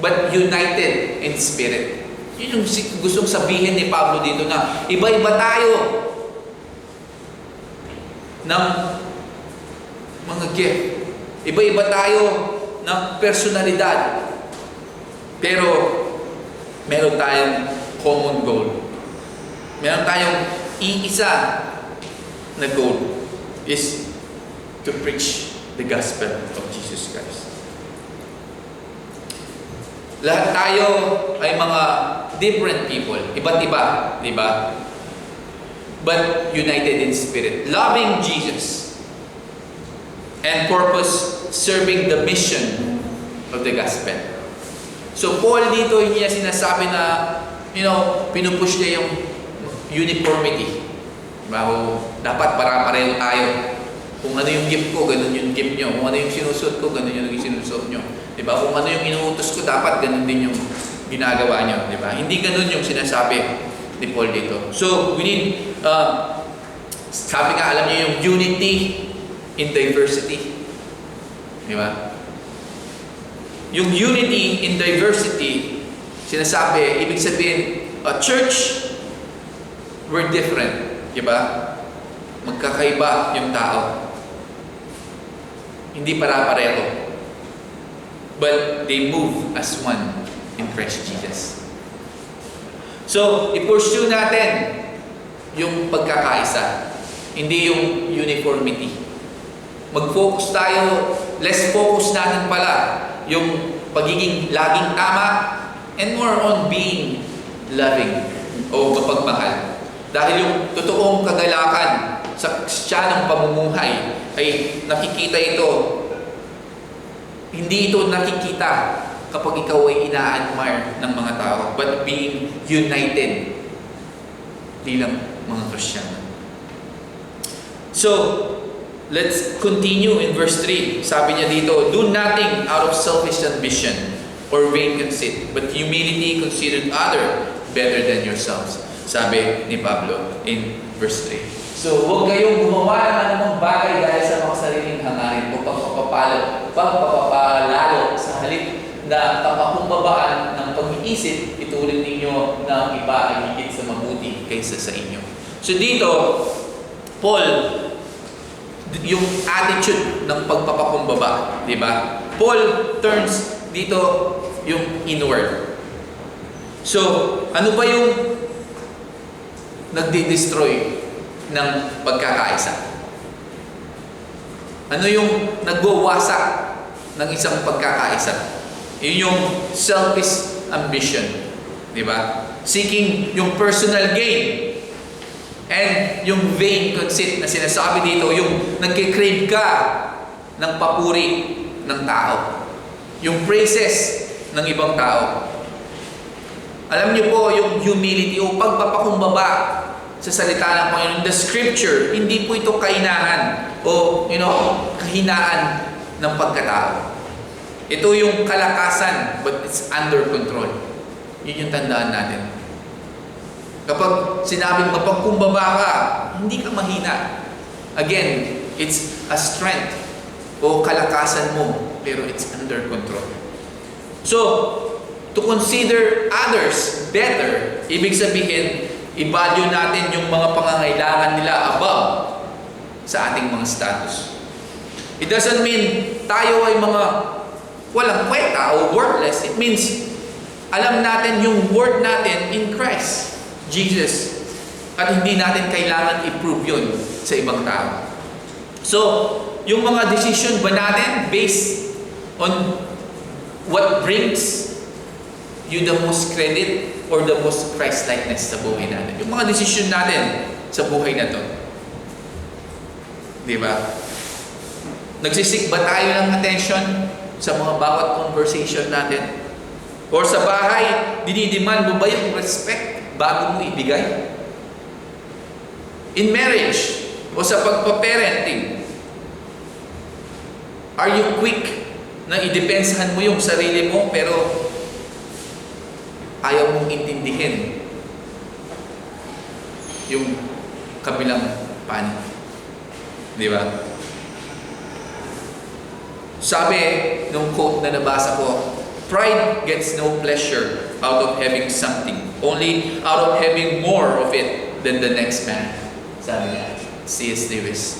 but united in spirit. Yun yung gustong sabihin ni Pablo dito na iba-iba tayo ng mga gift. Iba-iba tayo ng personalidad. Pero meron tayong common goal. Meron tayong iisa na goal is to preach the gospel of Jesus Christ. Lahat tayo ay mga different people, iba't iba, di ba? But united in spirit, loving Jesus, and purpose serving the mission of the gospel. So Paul dito niya sinasabi na, pinupush niya yung uniformity. Diba? Dapat para-pareho tayo. Kung ano yung gift ko, ganun yung gift nyo. Kung ano yung sinusuot ko, ganun yung sinusuot nyo. Diba? Kung ano yung inuutos ko, dapat ganun din yung ginagawa nyo. Diba? Hindi ganun yung sinasabi ni Paul dito. So, we need, sabi nga, alam niyo yung unity in diversity. Diba? Yung unity in diversity, sinasabi, ibig sabihin, a church, we're different. Diba? Magkakaiba yung tao. Hindi para-pareho. But they move as one in Christ Jesus. So, i-pursue natin yung pagkakaisa. Hindi yung uniformity. Mag-focus tayo, less focus natin pala yung pagiging laging tama and more on being loving o mapagmahal. Dahil yung totoong kagalakan sa Kristiyanong pamumuhay ay nakikita ito. Hindi ito nakikita kapag ikaw ay ina-admire ng mga tao, but being united bilang mga Kristiyano. So, let's continue in verse 3. Sabi niya dito, do nothing out of selfish ambition or vain conceit, but humility considered other better than yourselves. Sabi ni Pablo in verse 3. So, huwag kayong gumawa ng anumang bagay dahil sa mga sariling hangarin o pagpapalalo sa halip na kapakumbabaan ng pag-iisip, ituloy ninyo na ang iba ay higit sa mabuti kaysa sa inyo. So dito, Paul, yung attitude ng pagpapakumbaba, di ba? Paul turns dito yung inward. So, ano ba yung nagdi-destroy ng pagkakaisa? Ano yung nagwawasak ng isang pagkakaisa? Yun yung selfish ambition. Di ba? Seeking yung personal gain. And yung vain conceit na sinasabi dito, yung nagkikrave ka ng papuri ng tao. Yung praises ng ibang tao. Alam niyo po, yung humility o pagpapakumbaba sa salita ng Panginoon, the scripture, hindi po ito kainahan o kahinaan ng pagkatao. Ito yung kalakasan, but it's under control. Yun yung tandaan natin. Kapag sinabing mapagkumbaba ka, hindi ka mahina. Again, it's a strength o kalakasan mo, pero it's under control. So, to consider others better, ibig sabihin, i-value natin yung mga pangangailangan nila above sa ating mga status. It doesn't mean tayo ay mga walang kwenta o worthless. It means alam natin yung worth natin in Christ Jesus, at hindi natin kailangan i-prove yun sa ibang tao. So, yung mga decision ba natin based on what brings you the most credit or the most Christ-likeness sa buhay natin? Yung mga decision natin sa buhay na to. Di ba? Nagsisik ba tayo ng attention sa mga bawat conversation natin? Or sa bahay, dinidiman mo ba yung respect bago mo ibigay? In marriage, o sa pagpaparenting, are you quick na idepensahan mo yung sarili mo pero ayaw mong intindihin yung kabilang panig? Di ba? Sabi nung quote na nabasa ko, pride gets no pleasure out of having something, only out of having more of it than the next man. Sabi niya, C.S. Lewis.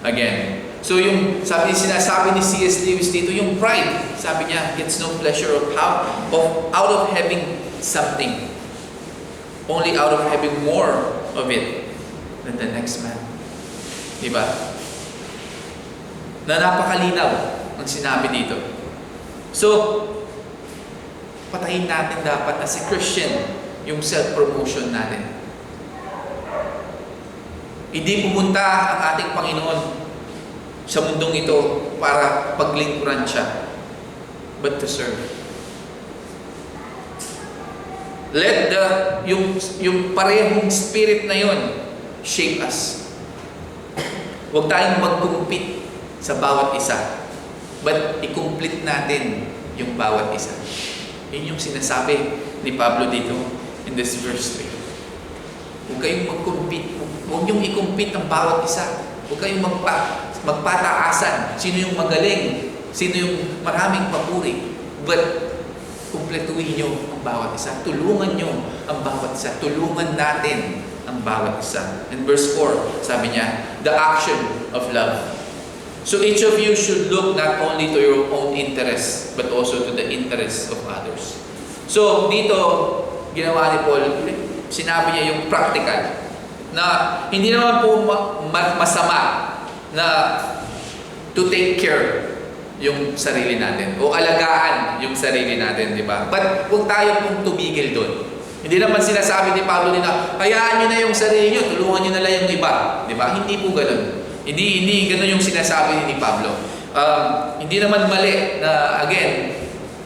Again, so yung sinasabi ni C.S. Lewis dito, yung pride, sabi niya, gets no pleasure out of having something, only out of having more of it than the next man. Diba? Na napakalinaw ang sinabi dito. So, patayin natin dapat as a Christian yung self-promotion natin. Hindi pumunta ang ating Panginoon sa mundong ito para paglingkuran siya, but to serve. Let yung parehong spirit na yun shape us. Huwag tayong mag-compete sa bawat isa, but i-complete natin yung bawat isa. Yun yung sinasabi ni Pablo dito in this verse 3. Huwag kayong mag-compete. Huwag niyong i-compete ang bawat isa. Huwag kayong magpataasan. Sino yung magaling? Sino yung maraming papuri? But kumpletuhin niyo ang bawat isa. Tulungan niyo ang bawat isa. Tulungan natin ang bawat isa. In verse 4, sabi niya, the action of love. So each of you should look not only to your own interests, but also to the interests of others. So dito, ginawa ni Paul, sinabi niya yung practical, na hindi naman po masama na to take care yung sarili natin, o alagaan yung sarili natin, di ba? But huwag tayo pong tumigil doon. Hindi naman sinasabi ni Pablo na, hayaan nyo na yung sarili nyo, tulungan nyo na lang yung iba. Di ba? Hindi po ganun. Hindi ganun yung sinasabi ni Pablo. Hindi naman mali na, again,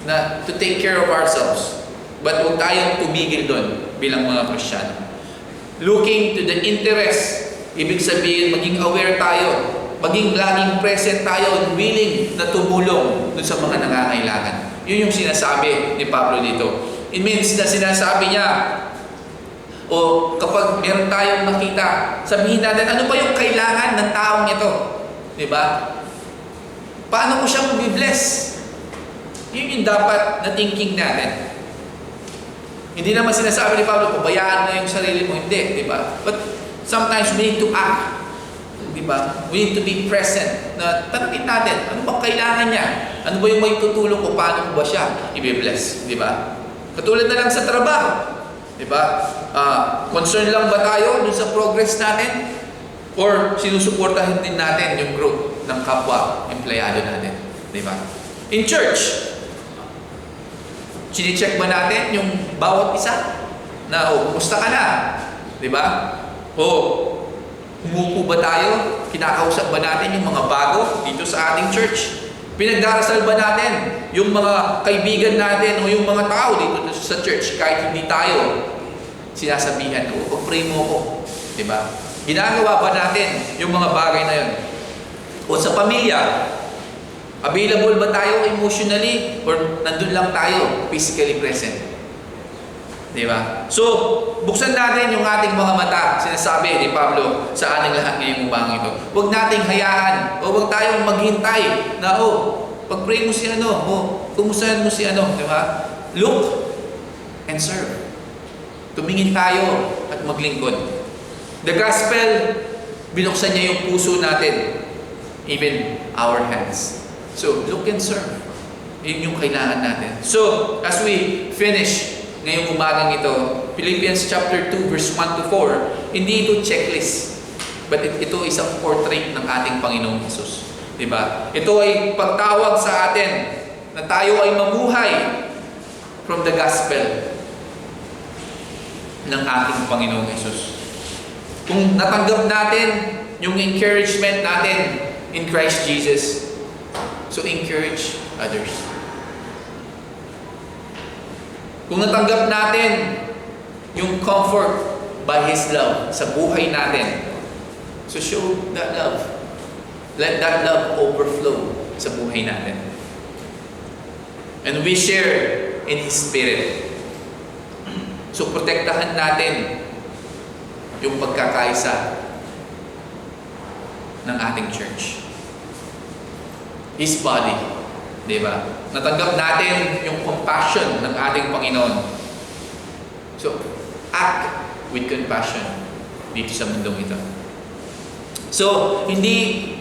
na to take care of ourselves. But huwag tayong tumigil doon bilang mga Kristyano. Looking to the interest, ibig sabihin, maging aware tayo, maging laging present tayo and willing na tumulong doon sa mga nangangailangan. Yun yung sinasabi ni Pablo dito. It means na sinasabi niya, o kapag meron tayong nakita, sabihin natin, ano ba yung kailangan ng taong ito? Diba? Paano ko siya mabibless? Yun yung dapat na thinking natin. Hindi naman sinasabi ni Pablo, pabayaan mo yung sarili mo. Hindi, diba? But sometimes we need to act. Diba? We need to be present. Na tanungin natin, ano bang kailangan niya? Ano ba yung may tutulong ko? Paano ko ba siya i-bless? Diba? Katulad na lang sa trabaho. Diba? Concern lang ba tayo dun sa progress natin? Or sinusuportahan din natin yung growth ng kapwa empleyado natin. Di ba? In church, chine-check ba natin yung bawat isa? Na, kumusta ka na? Di ba? Umupo ba tayo? Kinakausap ba natin yung mga bago dito sa ating church? Pinagdarasal ba natin yung mga kaibigan natin o yung mga tao dito sa church kahit hindi tayo sinasabihan, pag-pray mo ko, di ba? Ginagawa ba natin yung mga bagay na yun? O sa pamilya, available ba tayo emotionally or nandun lang tayo physically present? Di ba? So, buksan natin yung ating mga mata, sinasabi ni Pablo sa ating lahat ngayong umagang ito. Huwag nating hayaan o huwag tayong maghintay na, pag-pray mo si kumustahan mo si di ba? Look and serve. Tumingin tayo at maglingkod. The gospel, binuksan niya yung puso natin, even our hands. So, look and serve. Yun yung kailangan natin. So, as we finish ngayong umagang ito, Philippians chapter 2 verse 1 to 4, hindi ito checklist, but ito isang portrait ng ating Panginoong Jesus. Diba? Ito ay pagtawag sa atin na tayo ay mamuhay from the gospel ng ating Panginoong Jesus. Kung natanggap natin yung encouragement natin in Christ Jesus, so encourage others. Kung natanggap natin yung comfort by His love sa buhay natin, so show that love. Let that love overflow sa buhay natin. And we share in His Spirit. So protektahan natin yung pagkakaisa ng ating church. His body. Diba? Natanggap natin yung compassion ng ating Panginoon. So, act with compassion dito sa mundong ito. So, hindi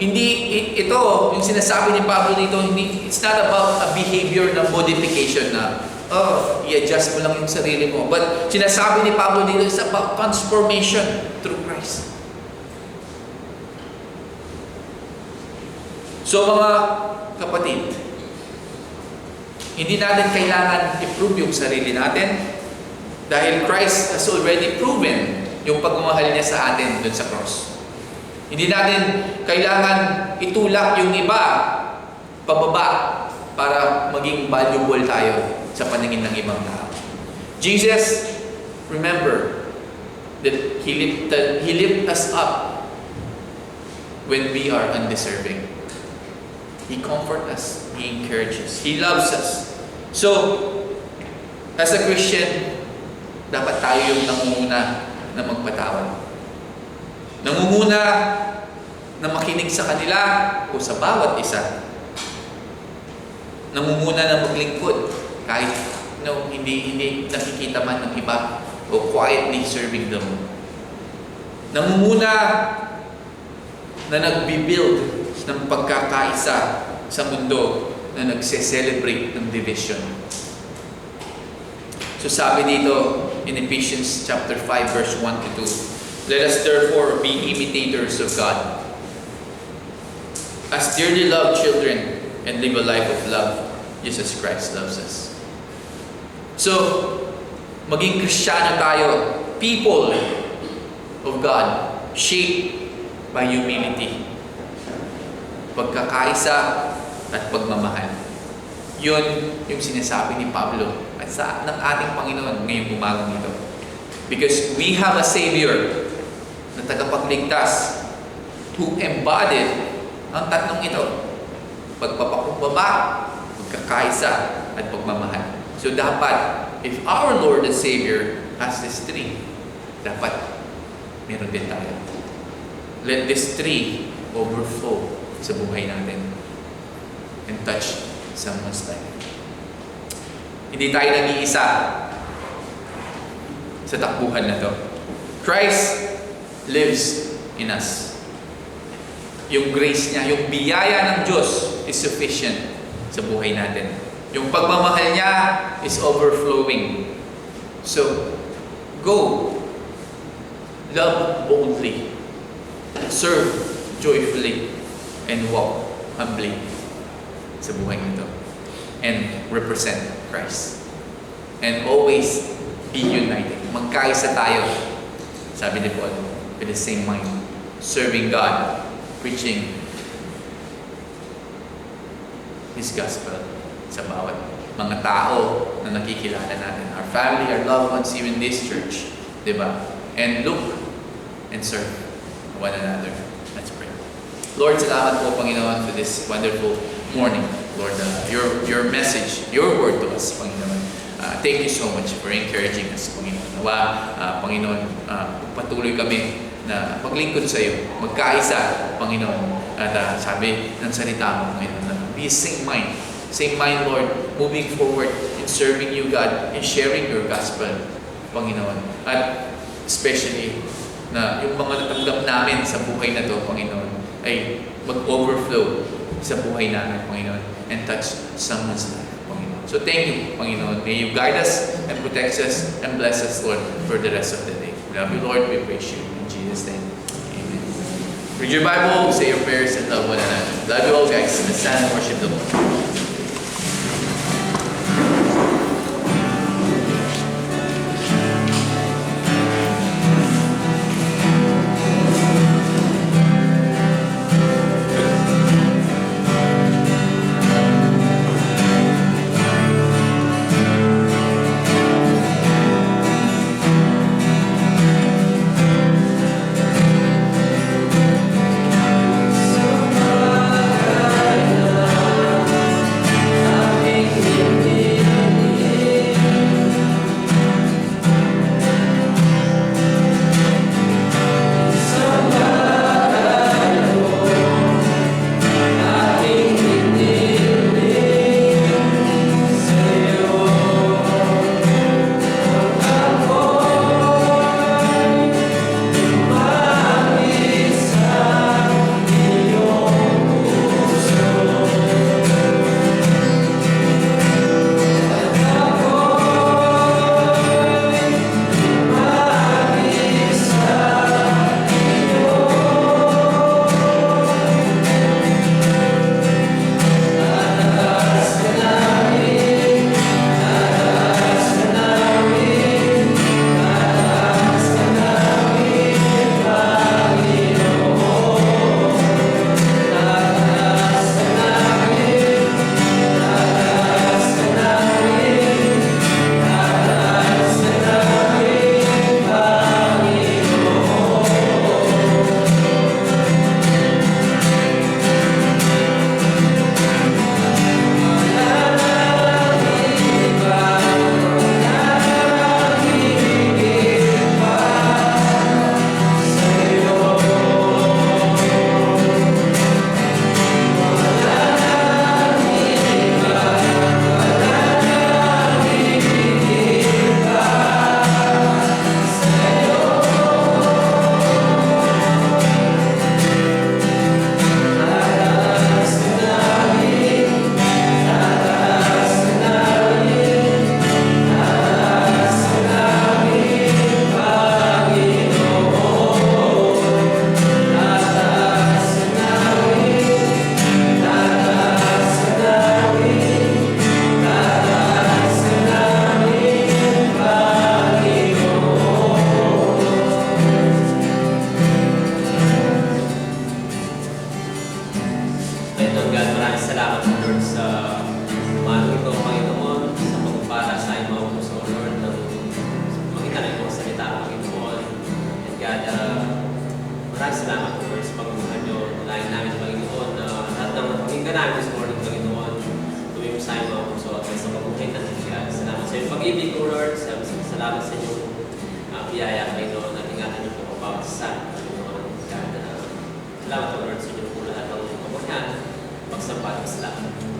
ito, yung sinasabi ni Pablo dito, it's not about a behavior na modification na, i-adjust mo lang yung sarili mo. But, sinasabi ni Pablo dito, it's about transformation through Christ. So, mga kapatid, hindi natin kailangan i-prove yung sarili natin dahil Christ has already proven yung pagmamahal niya sa atin dun sa cross. Hindi natin kailangan itulak yung iba pababa para maging valuable tayo sa paningin ng ibang tao. Jesus, remember that He lifted us up when we are undeserving. He comforts us. He encourages. He loves us. So, as a Christian, dapat tayo yung nangunguna na magpatawad. Nangunguna na makinig sa kanila o sa bawat isa. Nangunguna na maglingkod kahit hindi nakikita man ng iba o quietly serving them. Nangunguna na nagbibuild ng pagkakaisa sa mundo na nagse-celebrate ng division. So sabi dito in Ephesians chapter 5 verse 1 to 2, let us therefore be imitators of God as dearly loved children and live a life of love just as Christ loves us. So, maging Kristiyano tayo, people of God, shaped by humility, pagkakaisa at pagmamahal. Yun yung sinasabi ni Pablo at ng ating Panginoon ngayong umagang ito. Because we have a Savior na tagapagligtas who embodied ang tatlong ito. Pagpapakumbaba, pagkakaisa, at pagmamahal. So dapat, if our Lord and Savior has this three, dapat meron din tayo. Let this three overflow sa buhay natin and touch someone's life. Hindi tayo nag-iisa sa takbuhan na to. Christ lives in us. Yung grace niya, yung biyaya ng Diyos is sufficient sa buhay natin. Yung pagmamahal niya is overflowing. So, go. Love boldly. serve joyfully and walk humbly sa buhay nito and represent Christ. And always be united. Magkaisa tayo, sabi ni Paul, with the same mind, serving God, preaching His gospel sa bawat mga tao na nakikilala natin. Our family, our loved ones, even this church. Diba? And look and serve one another. Let's pray. Lord, salamat po, Panginoon, for this wonderful morning. Lord, your message, your word to us, Panginoon. Thank you so much for encouraging us, Panginoon. Nawa, Panginoon, patuloy kami na maglingkod sa iyo, magkaisa, Panginoon. At sabi ng salita mo, Panginoon, na be same mind, Lord, moving forward in serving you, God, and sharing your gospel, Panginoon. At especially, na yung mga natanggap namin sa buhay na to, Panginoon, ay mag-overflow sa buhay namin, Panginoon, and touch someone's life, Panginoon. So thank you, Panginoon. May you guide us and protect us and bless us, Lord, for the rest of the day. We love you, Lord. We praise you. In Jesus' name, amen. Read your Bible, say your prayers, and love one another. Love you all, guys. Let's stand and worship the Lord. Maraming salamat po Lord sa pagmamahal nyo. Nalayan namin Panginoon na lahat ng pakinggan namin this morning, Panginoon. Tuwing mo sa iyo mga puso at sa pagbuhay natin. Salamat sa iyong pag-ibig ko Lord. Salamat sa inyong biyaya Panginoon at ingatan niyo po bawat isa Panginoon. Salamat po Lord sa inyong po lahat ng kabuhayan. Magsampat, salamat.